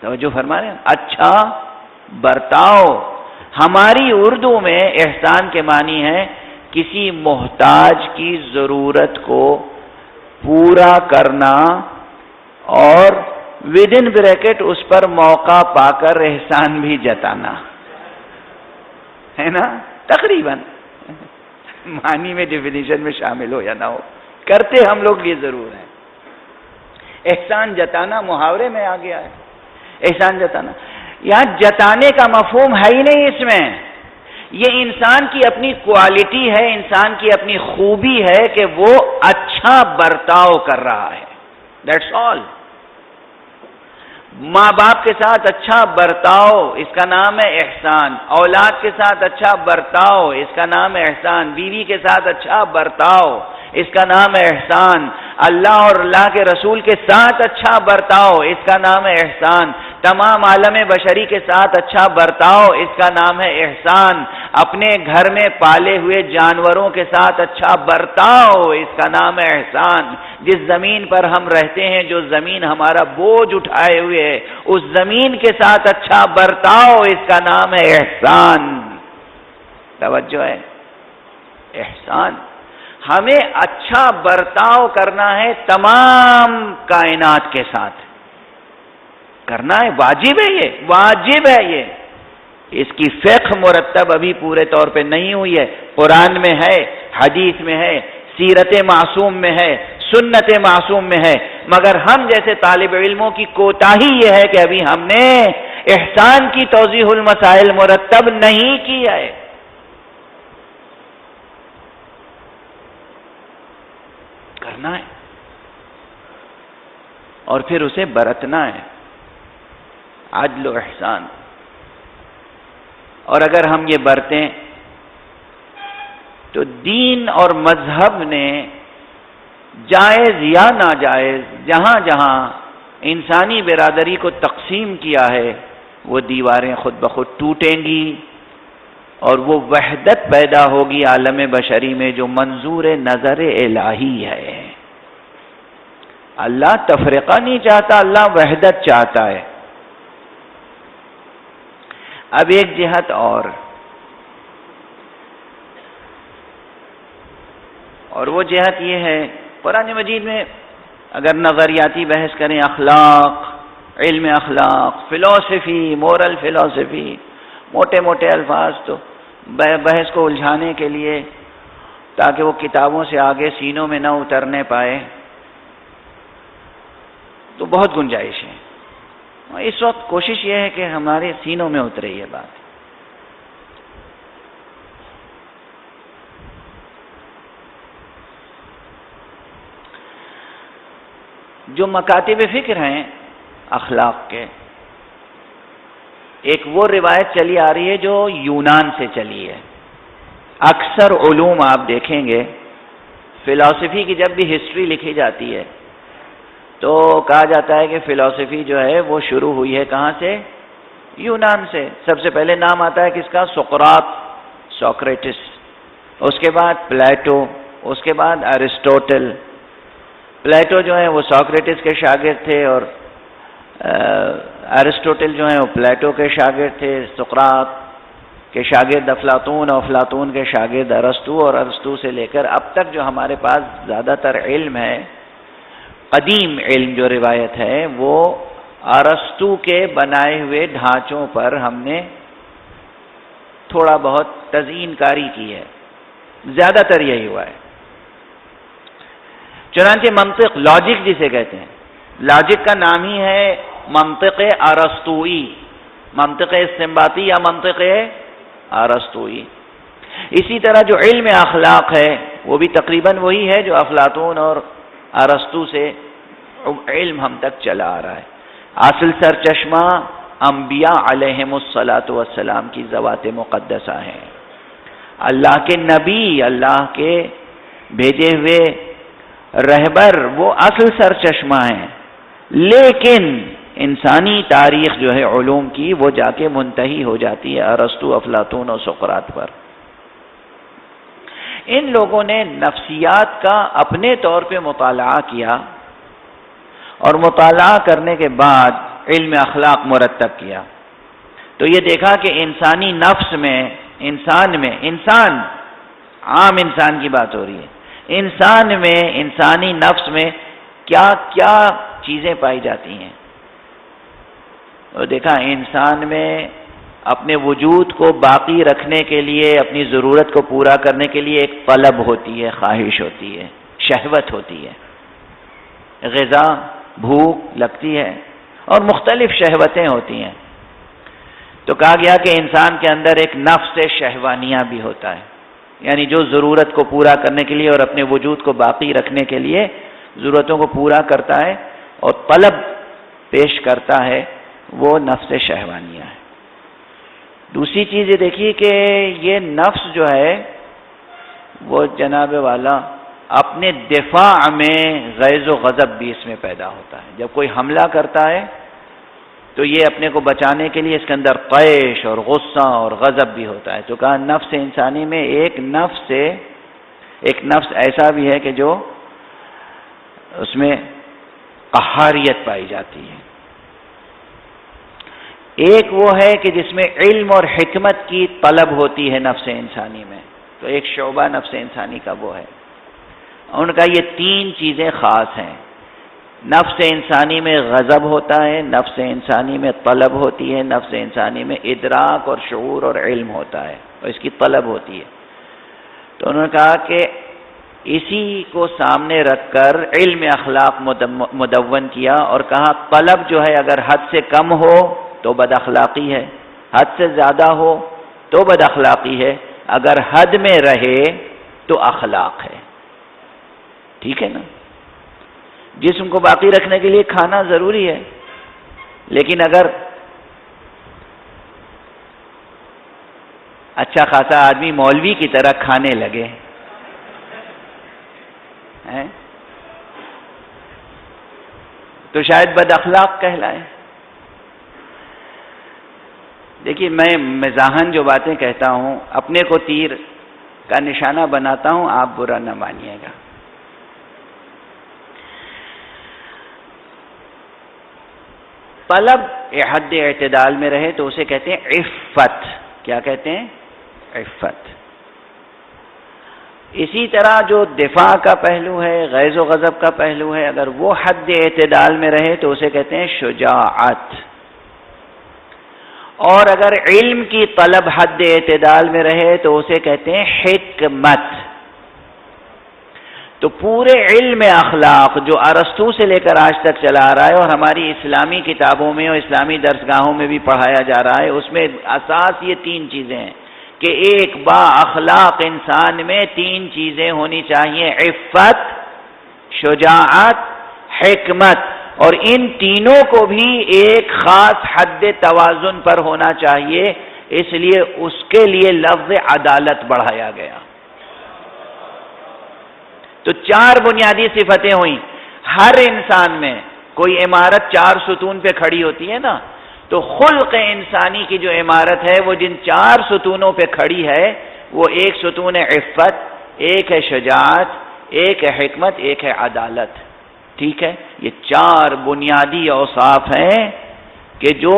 توجہ فرما رہے ہیں؟ اچھا برتاؤ۔ ہماری اردو میں احسان کے معنی ہے کسی محتاج کی ضرورت کو پورا کرنا اور ود ان بریکٹ اس پر موقع پا کر احسان بھی جتانا، ہے نا؟ تقریباً معنی میں ڈیفینیشن میں شامل ہو یا نہ ہو، کرتے ہم لوگ یہ ضرور ہیں۔ احسان جتانا محاورے میں آ گیا ہے، احسان جتانا۔ یہاں جتانے کا مفہوم ہے ہی نہیں اس میں، یہ انسان کی اپنی کوالٹی ہے، انسان کی اپنی خوبی ہے کہ وہ اچھا برتاؤ کر رہا ہے، دیٹس آل۔ ماں باپ کے ساتھ اچھا برتاؤ، اس کا نام ہے احسان۔ اولاد کے ساتھ اچھا برتاؤ، اس کا نام ہے احسان۔ بیوی کے ساتھ اچھا برتاؤ، اس کا نام ہے احسان۔ اللہ اور اللہ کے رسول کے ساتھ اچھا برتاؤ، اس کا نام ہے احسان۔ تمام عالم بشری کے ساتھ اچھا برتاؤ، اس کا نام ہے احسان۔ اپنے گھر میں پالے ہوئے جانوروں کے ساتھ اچھا برتاؤ، اس کا نام ہے احسان۔ جس زمین پر ہم رہتے ہیں، جو زمین ہمارا بوجھ اٹھائے ہوئے ہے، اس زمین کے ساتھ اچھا برتاؤ، اس کا نام ہے احسان۔ توجہ ہے؟ احسان۔ ہمیں اچھا برتاؤ کرنا ہے تمام کائنات کے ساتھ، کرنا ہے، واجب ہے، یہ واجب ہے۔ یہ اس کی فقہ مرتب ابھی پورے طور پہ نہیں ہوئی ہے، قرآن میں ہے، حدیث میں ہے، سیرت معصوم میں ہے، سنت معصوم میں ہے، مگر ہم جیسے طالب علموں کی کوتاہی یہ ہے کہ ابھی ہم نے احسان کی توضیح المسائل مرتب نہیں کی ہے۔ کرنا ہے اور پھر اسے برتنا ہے، عدل و احسان۔ اور اگر ہم یہ برتیں تو دین اور مذہب نے جائز یا ناجائز جہاں جہاں انسانی برادری کو تقسیم کیا ہے، وہ دیواریں خود بخود ٹوٹیں گی اور وہ وحدت پیدا ہوگی عالم بشری میں جو منظور نظر الہی ہے۔ اللہ تفرقہ نہیں چاہتا، اللہ وحدت چاہتا ہے۔ اب ایک جہت اور وہ جہت یہ ہے، قرآن مجید میں اگر نظریاتی بحث کریں، اخلاق، علم اخلاق، فلسفی، مورل فلسفی، موٹے موٹے الفاظ تو بحث کو الجھانے کے لیے تاکہ وہ کتابوں سے آگے سینوں میں نہ اترنے پائے، تو بہت گنجائش ہے۔ اس وقت کوشش یہ ہے کہ ہمارے سینوں میں اترے یہ بات۔ جو مکاتب فکر ہیں اخلاق کے، ایک وہ روایت چلی آ رہی ہے جو یونان سے چلی ہے. اکثر علوم آپ دیکھیں گے، فلسفی کی جب بھی ہسٹری لکھی جاتی ہے تو کہا جاتا ہے کہ فلسفی جو ہے وہ شروع ہوئی ہے کہاں سے؟ یونان سے. سب سے پہلے نام آتا ہے کس کا؟ سقراط، سوکریٹس، اس کے بعد پلیٹو، اس کے بعد ارسطوٹل. پلیٹو جو ہے وہ سوکریٹس کے شاگرد تھے اور ارسطوٹل جو ہیں وہ پلیٹو کے شاگرد تھے. سقراط کے شاگرد افلاطون اور افلاطون کے شاگرد ارسطو، اور ارسطو سے لے کر اب تک جو ہمارے پاس زیادہ تر علم ہے، قدیم علم جو روایت ہے، وہ ارسطو کے بنائے ہوئے ڈھانچوں پر ہم نے تھوڑا بہت تزئین کاری کی ہے، زیادہ تر یہی ہوا ہے. چنانچہ منطق، لاجک جسے کہتے ہیں، لاجک کا نام ہی ہے منطق ارسطوئی، منطق استنباطی یا منطق ارسطوئی. اسی طرح جو علم اخلاق ہے وہ بھی تقریباً وہی ہے جو افلاطون اور ارسطو سے علم ہم تک چلا آ رہا ہے. اصل سرچشمہ انبیاء علیہم الصلاۃ والسلام کی ذوات مقدسہ ہیں. اللہ کے نبی، اللہ کے بھیجے ہوئے رہبر، وہ اصل سرچشمہ ہیں. لیکن انسانی تاریخ جو ہے علوم کی، وہ جا کے منتہی ہو جاتی ہے ارسطو، افلاطون اور سقراط پر. ان لوگوں نے نفسیات کا اپنے طور پہ مطالعہ کیا اور مطالعہ کرنے کے بعد علم اخلاق مرتب کیا. تو یہ دیکھا کہ انسانی نفس میں، انسان عام انسان کی بات ہو رہی ہے، انسان میں، انسانی نفس میں کیا کیا چیزیں پائی جاتی ہیں. اور دیکھا انسان میں اپنے وجود کو باقی رکھنے کے لیے، اپنی ضرورت کو پورا کرنے کے لیے ایک طلب ہوتی ہے، خواہش ہوتی ہے، شہوت ہوتی ہے. غذا، بھوک لگتی ہے اور مختلف شہوتیں ہوتی ہیں. تو کہا گیا کہ انسان کے اندر ایک نفس شہوانیہ بھی ہوتا ہے، یعنی جو ضرورت کو پورا کرنے کے لیے اور اپنے وجود کو باقی رکھنے کے لیے ضرورتوں کو پورا کرتا ہے اور طلب پیش کرتا ہے، وہ نفس شہوانیہ ہے. دوسری چیز یہ دیکھیے کہ یہ نفس جو ہے وہ جناب والا اپنے دفاع میں غیظ و غضب بھی اس میں پیدا ہوتا ہے. جب کوئی حملہ کرتا ہے تو یہ اپنے کو بچانے کے لیے اس کے اندر طیش اور غصہ اور غضب بھی ہوتا ہے. تو کہا نفس انسانی میں ایک نفس ایسا بھی ہے کہ جو اس میں قہاریت پائی جاتی ہے. ایک وہ ہے کہ جس میں علم اور حکمت کی طلب ہوتی ہے نفس انسانی میں. تو ایک شعبہ نفس انسانی کا وہ ہے. ان کا یہ تین چیزیں خاص ہیں. نفس انسانی میں غضب ہوتا ہے، نفس انسانی میں طلب ہوتی ہے، نفس انسانی میں ادراک اور شعور اور علم ہوتا ہے اور اس کی طلب ہوتی ہے. تو انہوں نے کہا کہ اسی کو سامنے رکھ کر علم اخلاق مدون کیا اور کہا طلب جو ہے اگر حد سے کم ہو تو بد اخلاقی ہے، حد سے زیادہ ہو تو بد اخلاقی ہے، اگر حد میں رہے تو اخلاق ہے. ٹھیک ہے نا؟ جسم کو باقی رکھنے کے لیے کھانا ضروری ہے، لیکن اگر اچھا خاصا آدمی مولوی کی طرح کھانے لگے تو شاید بد اخلاق کہلائے. دیکھیے میں مزاحن جو باتیں کہتا ہوں، اپنے کو تیر کا نشانہ بناتا ہوں، آپ برا نہ مانیے گا. طلب حد اعتدال میں رہے تو اسے کہتے ہیں عفت. کیا کہتے ہیں؟ عفت. اسی طرح جو دفاع کا پہلو ہے، غیظ و غضب کا پہلو ہے، اگر وہ حد اعتدال میں رہے تو اسے کہتے ہیں شجاعت. اور اگر علم کی طلب حد اعتدال میں رہے تو اسے کہتے ہیں حکمت. تو پورے علم اخلاق جو ارسطو سے لے کر آج تک چلا آ رہا ہے اور ہماری اسلامی کتابوں میں اور اسلامی درسگاہوں میں بھی پڑھایا جا رہا ہے، اس میں اساس یہ تین چیزیں ہیں کہ ایک با اخلاق انسان میں تین چیزیں ہونی چاہیے: عفت، شجاعت، حکمت، اور ان تینوں کو بھی ایک خاص حد توازن پر ہونا چاہیے، اس لیے اس کے لیے لفظ عدالت بڑھایا گیا۔ تو 4 بنیادی صفتیں ہوئیں۔ ہر انسان میں کوئی عمارت 4 ستون پہ کھڑی ہوتی ہے نا، تو خلق انسانی کی جو عمارت ہے وہ جن 4 ستونوں پہ کھڑی ہے، وہ ایک ستون ہے عفت، ایک ہے شجاعت، ایک ہے حکمت، ایک ہے عدالت۔ ٹھیک ہے، یہ 4 بنیادی اوصاف ہیں کہ جو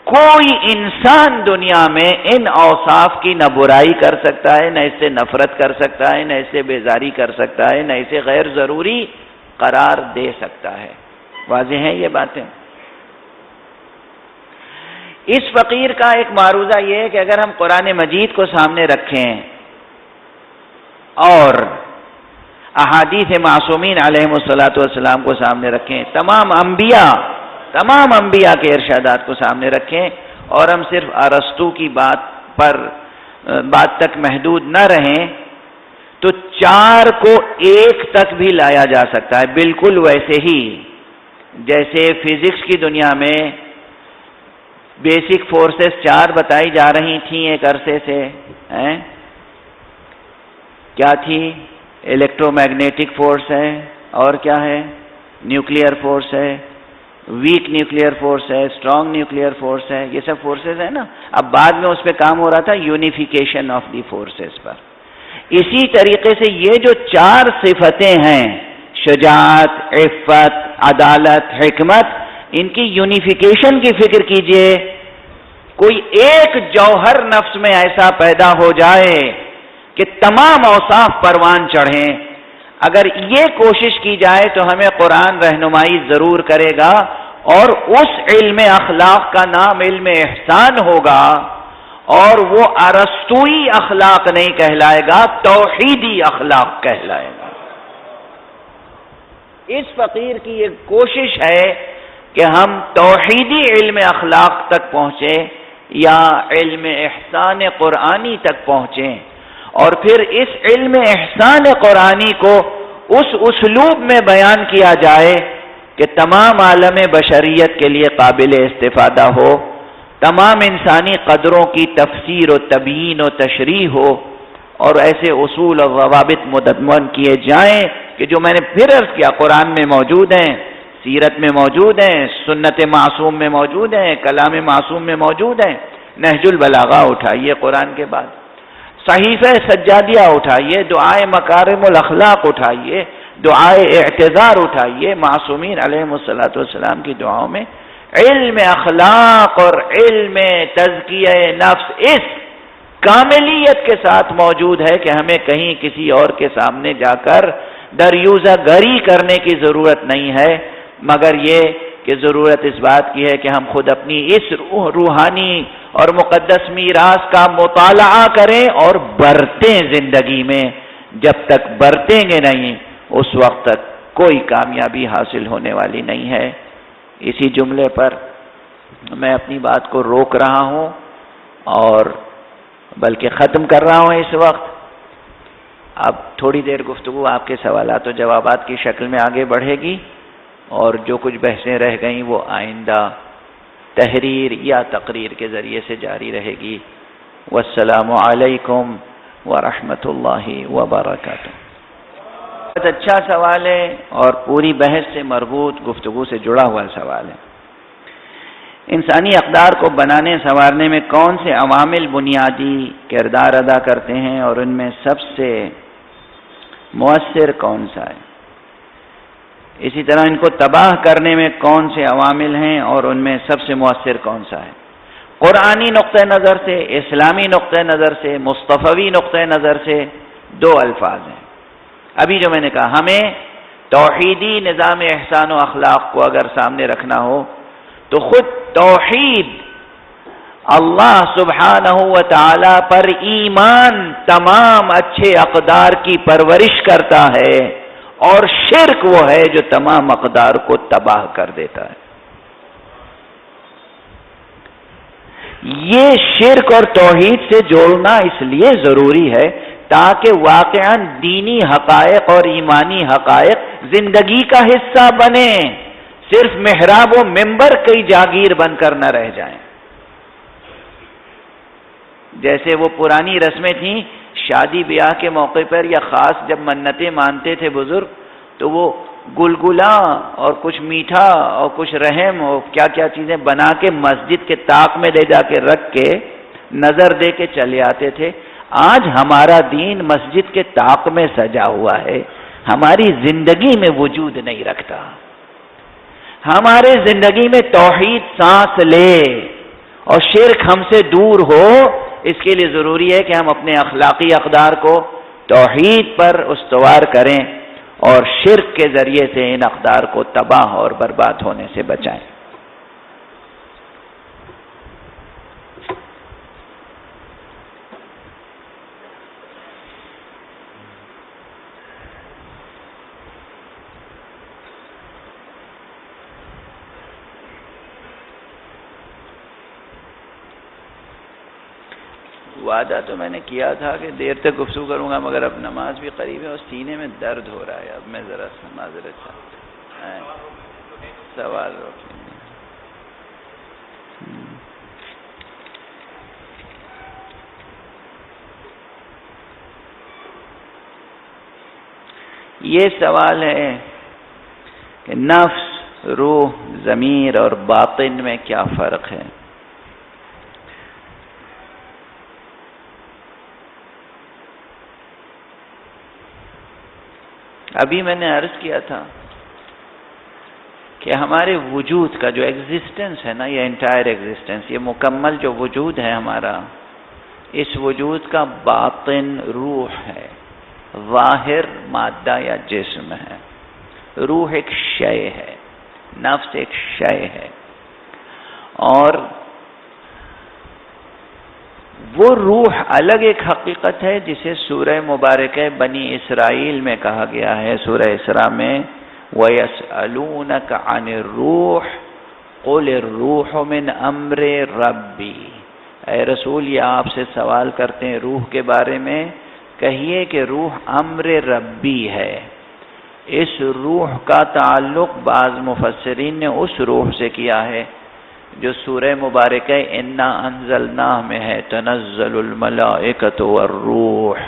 کوئی انسان دنیا میں ان اوصاف کی نہ برائی کر سکتا ہے، نہ اس سے نفرت کر سکتا ہے، نہ اس سے بیزاری کر سکتا ہے، نہ اسے غیر ضروری قرار دے سکتا ہے۔ واضح ہیں یہ باتیں؟ اس فقیر کا ایک معروضہ یہ ہے کہ اگر ہم قرآن مجید کو سامنے رکھیں اور احادیث معصومین علیہم الصلاۃ والسلام کو سامنے رکھیں، تمام انبیاء کے ارشادات کو سامنے رکھیں، اور ہم صرف ارسطو کی بات تک محدود نہ رہیں، تو 4 کو 1 تک بھی لایا جا سکتا ہے، بالکل ویسے ہی جیسے فزکس کی دنیا میں بیسک فورسز 4 بتائی جا رہی تھیں ایک عرصے سے، کیا تھی؟ الیکٹرو میگنیٹک فورس ہے، اور کیا ہے؟ نیوکلیئر فورس ہے، ویک نیوکلیئر فورس ہے، اسٹرانگ نیوکلیئر فورس ہے، یہ سب فورسز ہیں نا۔ اب بعد میں اس پہ کام ہو رہا تھا یونیفیکیشن آف دی فورسز پر۔ اسی طریقے سے یہ جو 4 صفتیں ہیں، شجاعت، عفت، عدالت، حکمت، ان کی یونیفیکیشن کی فکر کیجئے۔ کوئی ایک جوہر نفس میں ایسا پیدا ہو جائے کہ تمام اوصاف پروان چڑھیں، اگر یہ کوشش کی جائے تو ہمیں قرآن رہنمائی ضرور کرے گا، اور اس علم اخلاق کا نام علم احسان ہوگا، اور وہ ارسطوئی اخلاق نہیں کہلائے گا، توحیدی اخلاق کہلائے گا۔ اس فقیر کی یہ کوشش ہے کہ ہم توحیدی علم اخلاق تک پہنچیں یا علم احسان قرآنی تک پہنچیں، اور پھر اس علم احسان قرآنی کو اس اسلوب میں بیان کیا جائے کہ تمام عالم بشریت کے لیے قابل استفادہ ہو، تمام انسانی قدروں کی تفسیر و تبیین و تشریح ہو، اور ایسے اصول و ضوابط مدون کیے جائیں کہ جو میں نے پھر عرض کیا قرآن میں موجود ہیں، سیرت میں موجود ہیں، سنت معصوم میں موجود ہیں، کلام معصوم میں موجود ہیں۔ نہج البلاغہ اٹھائیے قرآن کے بعد، صحیفہ سجادیہ اٹھائیے، دعائے مکارم الاخلاق اٹھائیے، دعائے اعتذار اٹھائیے، معصومین علیہم الصلاۃ والسلام کی دعاؤں میں علم اخلاق اور علم تزکیہ نفس اس کاملیت کے ساتھ موجود ہے کہ ہمیں کہیں کسی اور کے سامنے جا کر دریوزہ گری کرنے کی ضرورت نہیں ہے، مگر یہ کہ ضرورت اس بات کی ہے کہ ہم خود اپنی اس روحانی اور مقدس میراث کا مطالعہ کریں اور برتیں زندگی میں۔ جب تک برتیں گے نہیں اس وقت تک کوئی کامیابی حاصل ہونے والی نہیں ہے۔ اسی جملے پر میں اپنی بات کو روک رہا ہوں اور بلکہ ختم کر رہا ہوں اس وقت۔ اب تھوڑی دیر گفتگو آپ کے سوالات و جوابات کی شکل میں آگے بڑھے گی، اور جو کچھ بحثیں رہ گئیں وہ آئندہ تحریر یا تقریر کے ذریعے سے جاری رہے گی۔ والسلام علیکم ورحمۃ اللہ وبرکاتہ۔ بہت اچھا سوال ہے اور پوری بحث سے مربوط گفتگو سے جڑا ہوا سوال ہے۔ انسانی اقدار کو بنانے سنوارنے میں کون سے عوامل بنیادی کردار ادا کرتے ہیں، اور ان میں سب سے مؤثر کون سا ہے؟ اسی طرح ان کو تباہ کرنے میں کون سے عوامل ہیں اور ان میں سب سے مؤثر کون سا ہے؟ قرآنی نقطہ نظر سے، اسلامی نقطہ نظر سے، مصطفوی نقطہ نظر سے 2 الفاظ ہیں۔ ابھی جو میں نے کہا، ہمیں توحیدی نظام احسان و اخلاق کو اگر سامنے رکھنا ہو تو خود توحید، اللہ سبحانہ و تعالی پر ایمان تمام اچھے اقدار کی پرورش کرتا ہے، اور شرک وہ ہے جو تمام اقدار کو تباہ کر دیتا ہے۔ یہ شرک اور توحید سے جوڑنا اس لیے ضروری ہے تاکہ واقعاً دینی حقائق اور ایمانی حقائق زندگی کا حصہ بنے، صرف محراب و منبر کی جاگیر بن کر نہ رہ جائیں۔ جیسے وہ پرانی رسمیں تھیں، شادی بیاہ کے موقع پر یا خاص جب منتیں مانتے تھے بزرگ، تو وہ گلگلا اور کچھ میٹھا اور کچھ رحم اور کیا کیا چیزیں بنا کے مسجد کے طاق میں لے جا کے رکھ کے نظر دے کے چلے آتے تھے۔ آج ہمارا دین مسجد کے طاق میں سجا ہوا ہے، ہماری زندگی میں وجود نہیں رکھتا۔ ہمارے زندگی میں توحید سانس لے اور شرک ہم سے دور ہو، اس کے لیے ضروری ہے کہ ہم اپنے اخلاقی اقدار کو توحید پر استوار کریں اور شرک کے ذریعے سے ان اقدار کو تباہ اور برباد ہونے سے بچائیں۔ وعدہ تو میں نے کیا تھا کہ دیر تک گفتگو کروں گا، مگر اب نماز بھی قریب ہے اور سینے میں درد ہو رہا ہے۔ اب میں ذرا سا معذرت چاہتا ہوں، سوال روک لیں۔ یہ سوال ہے کہ نفس، روح، ضمیر اور باطن میں کیا فرق ہے؟ ابھی میں نے عرض کیا تھا کہ ہمارے وجود کا جو ایگزسٹنس ہے نا، یہ انٹائر ایگزسٹنس، یہ مکمل جو وجود ہے ہمارا، اس وجود کا باطن روح ہے، ظاہر مادہ یا جسم ہے۔ روح ایک شے ہے، نفس ایک شے ہے، اور وہ روح الگ ایک حقیقت ہے جسے سورہ مبارکہ بنی اسرائیل میں کہا گیا ہے، سورہ اسراء میں وَيَسْأَلُونَكَ عَنِ الرُّوحِ قُلِ الرُّوحُ مِنْ أَمْرِ رَبِّي۔ اے رسول، یہ آپ سے سوال کرتے ہیں روح کے بارے میں، کہیے کہ روح امر ربی ہے۔ اس روح کا تعلق بعض مفسرین نے اس روح سے کیا ہے جو سورہ مبارکہ انا انزلناہ میں ہے، تنزل الملائکۃ والروح،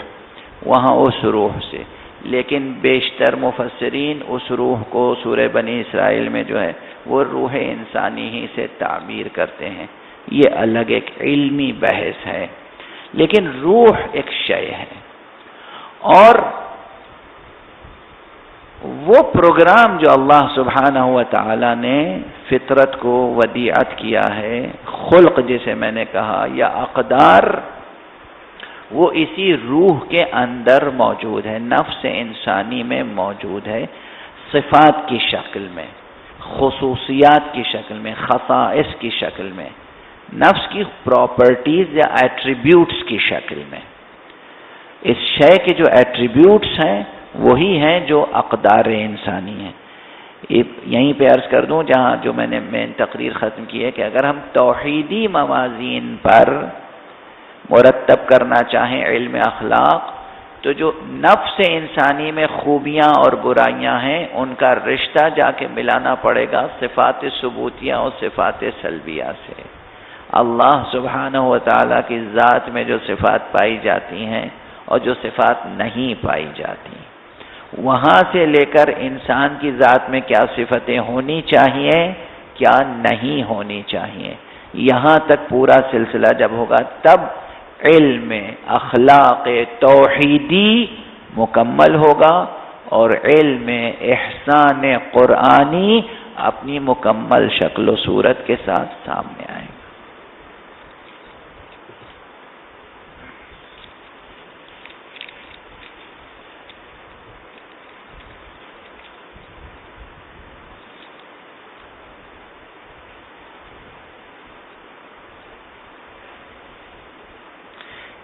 وہاں اس روح سے، لیکن بیشتر مفسرین اس روح کو سورہ بنی اسرائیل میں جو ہے وہ روح انسانی ہی سے تعبیر کرتے ہیں۔ یہ الگ ایک علمی بحث ہے، لیکن روح ایک شے ہے، اور وہ پروگرام جو اللہ سبحانہ و تعالی نے فطرت کو ودیعت کیا ہے، خلق جسے میں نے کہا، یا اقدار، وہ اسی روح کے اندر موجود ہے، نفس انسانی میں موجود ہے، صفات کی شکل میں، خصوصیات کی شکل میں، خصائص کی شکل میں، نفس کی پراپرٹیز یا ایٹریبیوٹس کی شکل میں۔ اس شے کے جو ایٹریبیوٹس ہیں وہی ہیں جو اقدار انسانی ہیں۔ یہیں پہ عرض کر دوں جہاں جو میں نے مین تقریر ختم کی ہے کہ اگر ہم توحیدی موازین پر مرتب کرنا چاہیں علم اخلاق، تو جو نفس انسانی میں خوبیاں اور برائیاں ہیں ان کا رشتہ جا کے ملانا پڑے گا صفات ثبوتیہ اور صفات سلبیہ سے۔ اللہ سبحانہ و تعالیٰ کی ذات میں جو صفات پائی جاتی ہیں اور جو صفات نہیں پائی جاتی، وہاں سے لے کر انسان کی ذات میں کیا صفتیں ہونی چاہیے، کیا نہیں ہونی چاہیے، یہاں تک پورا سلسلہ جب ہوگا تب علم اخلاق توحیدی مکمل ہوگا اور علم احسان قرآنی اپنی مکمل شکل و صورت کے ساتھ سامنے آئے گا۔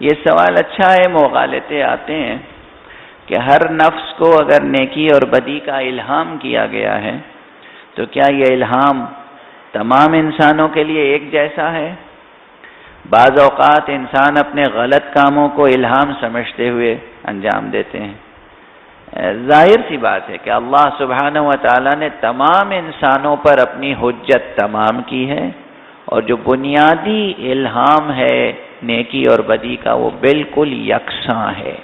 یہ سوال اچھا ہے، مغالطے آتے ہیں کہ ہر نفس کو اگر نیکی اور بدی کا الہام کیا گیا ہے تو کیا یہ الہام تمام انسانوں کے لیے ایک جیسا ہے؟ بعض اوقات انسان اپنے غلط کاموں کو الہام سمجھتے ہوئے انجام دیتے ہیں، ظاہر سی بات ہے کہ اللہ سبحانہ و تعالیٰ نے تمام انسانوں پر اپنی حجت تمام کی ہے، اور جو بنیادی الہام ہے نیکی اور بدی کا وہ بالکل یکساں ہے۔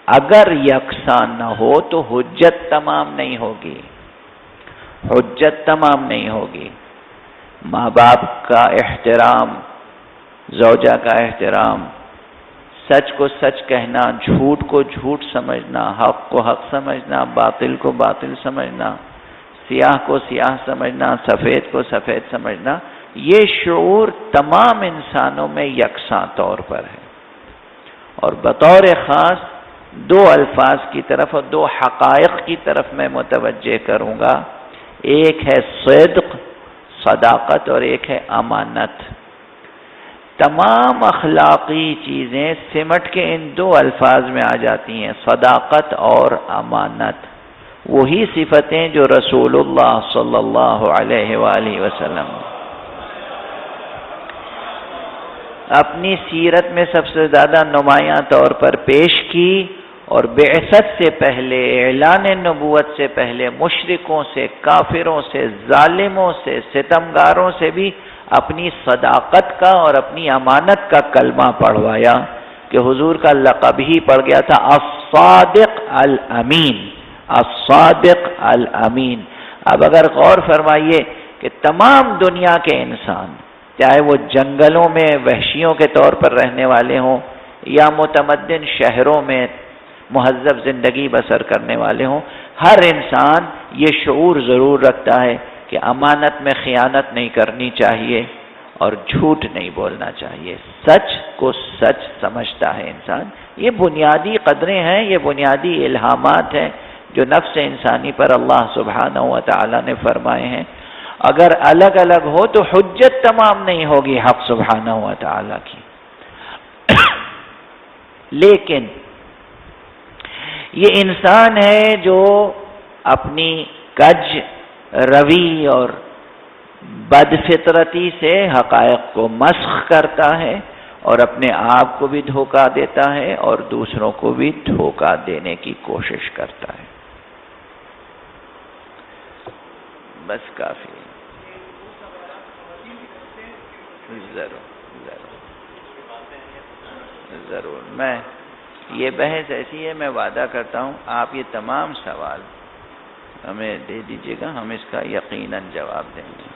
اگر یکساں نہ ہو تو حجت تمام نہیں ہوگی، حجت تمام نہیں ہوگی۔ ماں باپ کا احترام، زوجہ کا احترام، سچ کو سچ کہنا، جھوٹ کو جھوٹ سمجھنا، حق کو حق سمجھنا، باطل کو باطل سمجھنا، سیاہ کو سیاہ سمجھنا، سفید کو سفید سمجھنا، یہ شعور تمام انسانوں میں یکساں طور پر ہے۔ اور بطور خاص دو الفاظ کی طرف اور دو حقائق کی طرف میں متوجہ کروں گا، ایک ہے صدق، صداقت، اور ایک ہے امانت۔ تمام اخلاقی چیزیں سمٹ کے ان دو الفاظ میں آ جاتی ہیں، صداقت اور امانت۔ وہی صفتیں جو رسول اللہ صلی اللہ علیہ وآلہ وسلم اپنی سیرت میں سب سے زیادہ نمایاں طور پر پیش کی، اور بعثت سے پہلے، اعلان نبوت سے پہلے مشرکوں سے، کافروں سے، ظالموں سے، ستمگاروں سے بھی اپنی صداقت کا اور اپنی امانت کا کلمہ پڑھوایا، کہ حضور کا لقب ہی پڑ گیا تھا الصادق الامین، الصادق الامین۔ اب اگر غور فرمائیے کہ تمام دنیا کے انسان، چاہے وہ جنگلوں میں وحشیوں کے طور پر رہنے والے ہوں یا متمدن شہروں میں مہذب زندگی بسر کرنے والے ہوں، ہر انسان یہ شعور ضرور رکھتا ہے کہ امانت میں خیانت نہیں کرنی چاہیے اور جھوٹ نہیں بولنا چاہیے، سچ کو سچ سمجھتا ہے انسان۔ یہ بنیادی قدریں ہیں، یہ بنیادی الہامات ہیں جو نفس انسانی پر اللہ سبحانہ و تعالیٰ نے فرمائے ہیں۔ اگر الگ الگ ہو تو حجت تمام نہیں ہوگی حق سبحانہ و تعالیٰ کی۔ لیکن یہ انسان ہے جو اپنی کج روی اور بد فطرتی سے حقائق کو مسخ کرتا ہے، اور اپنے آپ کو بھی دھوکہ دیتا ہے اور دوسروں کو بھی دھوکہ دینے کی کوشش کرتا ہے۔ بس کافی، ضرور میں یہ بحث ایسی ہے، میں وعدہ کرتا ہوں آپ یہ تمام سوال ہمیں دے دیجیے گا، ہم اس کا یقیناً جواب دیں گے۔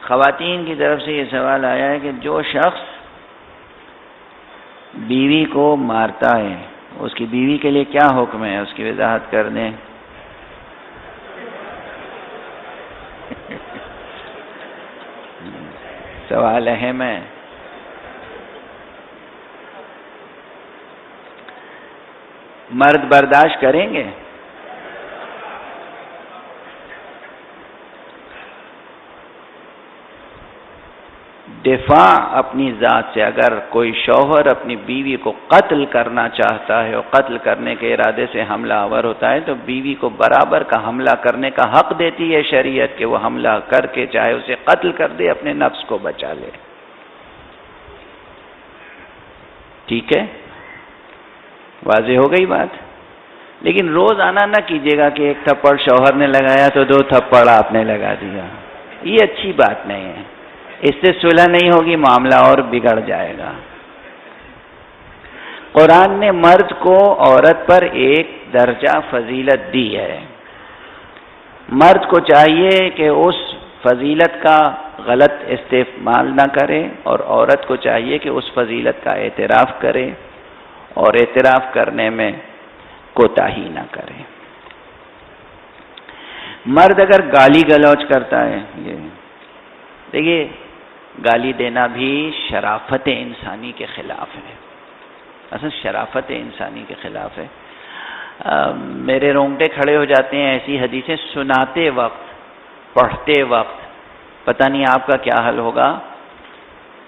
خواتین کی طرف سے یہ سوال آیا ہے کہ جو شخص بیوی کو مارتا ہے اس کی بیوی کے لیے کیا حکم ہے، اس کی وضاحت کر دیں۔ سوال اہم ہے۔ مرد برداشت کریں گے؟ دفاع اپنی ذات سے، اگر کوئی شوہر اپنی بیوی کو قتل کرنا چاہتا ہے اور قتل کرنے کے ارادے سے حملہ آور ہوتا ہے تو بیوی کو برابر کا حملہ کرنے کا حق دیتی ہے شریعت، کہ وہ حملہ کر کے چاہے اسے قتل کر دے، اپنے نفس کو بچا لے۔ ٹھیک ہے، واضح ہو گئی بات۔ لیکن روزانہ نہ کیجیے گا کہ ایک تھپڑ شوہر نے لگایا تو دو تھپڑ آپ نے لگا دیا، یہ اچھی بات نہیں ہے، اس سے صلح نہیں ہوگی، معاملہ اور بگڑ جائے گا۔ قرآن نے مرد کو عورت پر ایک درجہ فضیلت دی ہے، مرد کو چاہیے کہ اس فضیلت کا غلط استعمال نہ کرے، اور عورت کو چاہیے کہ اس فضیلت کا اعتراف کرے اور اعتراف کرنے میں کوتاہی نہ کرے۔ مرد اگر گالی گلوچ کرتا ہے، یہ دیکھیے گالی دینا بھی شرافت انسانی کے خلاف ہے، اصل شرافت انسانی کے خلاف ہے۔ میرے رونگٹے کھڑے ہو جاتے ہیں ایسی حدیثیں سناتے وقت، پڑھتے وقت، پتہ نہیں آپ کا کیا حل ہوگا۔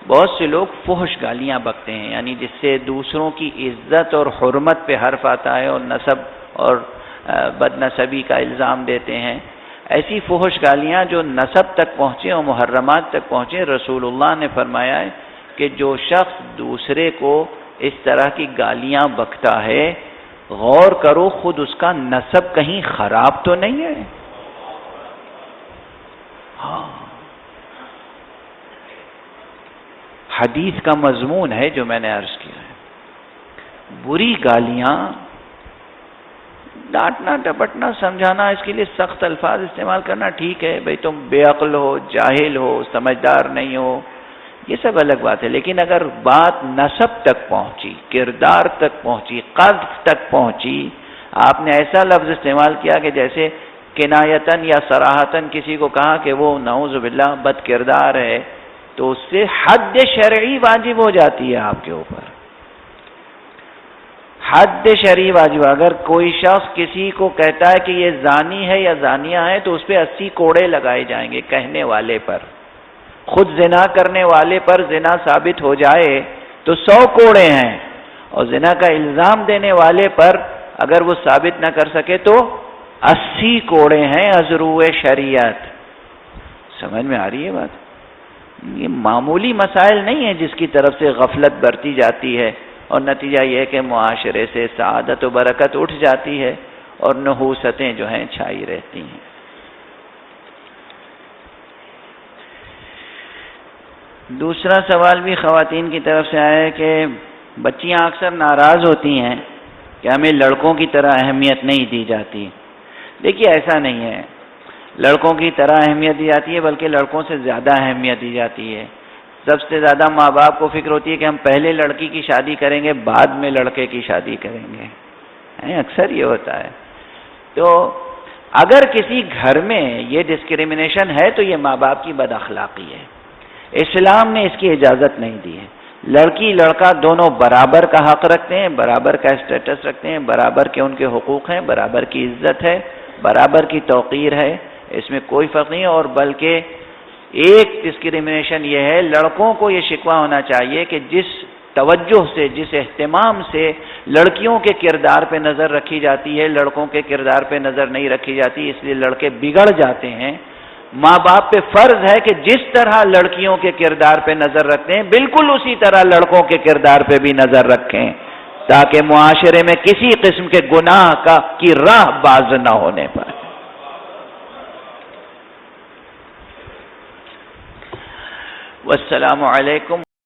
بہت سے لوگ فحش گالیاں بکتے ہیں، یعنی جس سے دوسروں کی عزت اور حرمت پہ حرف آتا ہے، اور نسب اور بد نسبی کا الزام دیتے ہیں۔ ایسی فحش گالیاں جو نسب تک پہنچے اور محرمات تک پہنچے، رسول اللہ نے فرمایا ہے کہ جو شخص دوسرے کو اس طرح کی گالیاں بکتا ہے، غور کرو خود اس کا نسب کہیں خراب تو نہیں ہے؟ ہاں، حدیث کا مضمون ہے جو میں نے عرض کیا ہے. بری گالیاں، ڈانٹنا ڈپٹنا سمجھانا، اس کے لیے سخت الفاظ استعمال کرنا ٹھیک ہے، بھئی تم بے عقل ہو، جاہل ہو، سمجھدار نہیں ہو، یہ سب الگ بات ہے. لیکن اگر بات نسب تک پہنچی، کردار تک پہنچی، قذف تک پہنچی، آپ نے ایسا لفظ استعمال کیا کہ جیسے کنایتاً یا صراحتاً کسی کو کہا کہ وہ نعوذ باللہ بد کردار ہے، تو اس سے حد شرعی واجب ہو جاتی ہے آپ کے اوپر. حد شرعی واجب. اگر کوئی شخص کسی کو کہتا ہے کہ یہ زانی ہے یا زانیہ ہے تو اس پہ 80 کوڑے لگائے جائیں گے کہنے والے پر. خود زنا کرنے والے پر زنا ثابت ہو جائے تو 100 کوڑے ہیں، اور زنا کا الزام دینے والے پر اگر وہ ثابت نہ کر سکے تو 80 کوڑے ہیں ازرو شریعت. سمجھ میں آ رہی ہے بات؟ یہ معمولی مسائل نہیں ہیں جس کی طرف سے غفلت برتی جاتی ہے، اور نتیجہ یہ ہے کہ معاشرے سے سعادت و برکت اٹھ جاتی ہے اور نحوستیں جو ہیں چھائی رہتی ہیں. دوسرا سوال بھی خواتین کی طرف سے آیا ہے کہ بچیاں اکثر ناراض ہوتی ہیں کہ ہمیں لڑکوں کی طرح اہمیت نہیں دی جاتی. دیکھیے ایسا نہیں ہے، لڑکوں کی طرح اہمیت دی جاتی ہے، بلکہ لڑکوں سے زیادہ اہمیت دی جاتی ہے. سب سے زیادہ ماں باپ کو فکر ہوتی ہے کہ ہم پہلے لڑکی کی شادی کریں گے، بعد میں لڑکے کی شادی کریں گے. اکثر یہ ہوتا ہے. تو اگر کسی گھر میں یہ ڈسکریمنیشن ہے تو یہ ماں باپ کی بد اخلاقی ہے. اسلام نے اس کی اجازت نہیں دی ہے. لڑکی لڑکا دونوں برابر کا حق رکھتے ہیں، برابر کا اسٹیٹس رکھتے ہیں، برابر کے ان کے حقوق ہیں، برابر کی عزت ہے، برابر کی توقیر ہے، اس میں کوئی فرق نہیں ہے. اور بلکہ ایک ڈسکریمنیشن یہ ہے، لڑکوں کو یہ شکوہ ہونا چاہیے کہ جس توجہ سے، جس اہتمام سے لڑکیوں کے کردار پہ نظر رکھی جاتی ہے، لڑکوں کے کردار پہ نظر نہیں رکھی جاتی، اس لیے لڑکے بگڑ جاتے ہیں. ماں باپ پہ فرض ہے کہ جس طرح لڑکیوں کے کردار پہ نظر رکھتے ہیں بالکل اسی طرح لڑکوں کے کردار پہ بھی نظر رکھیں، تاکہ معاشرے میں کسی قسم کے گناہ کی راہ باز نہ ہونے پائے. والسلام علیکم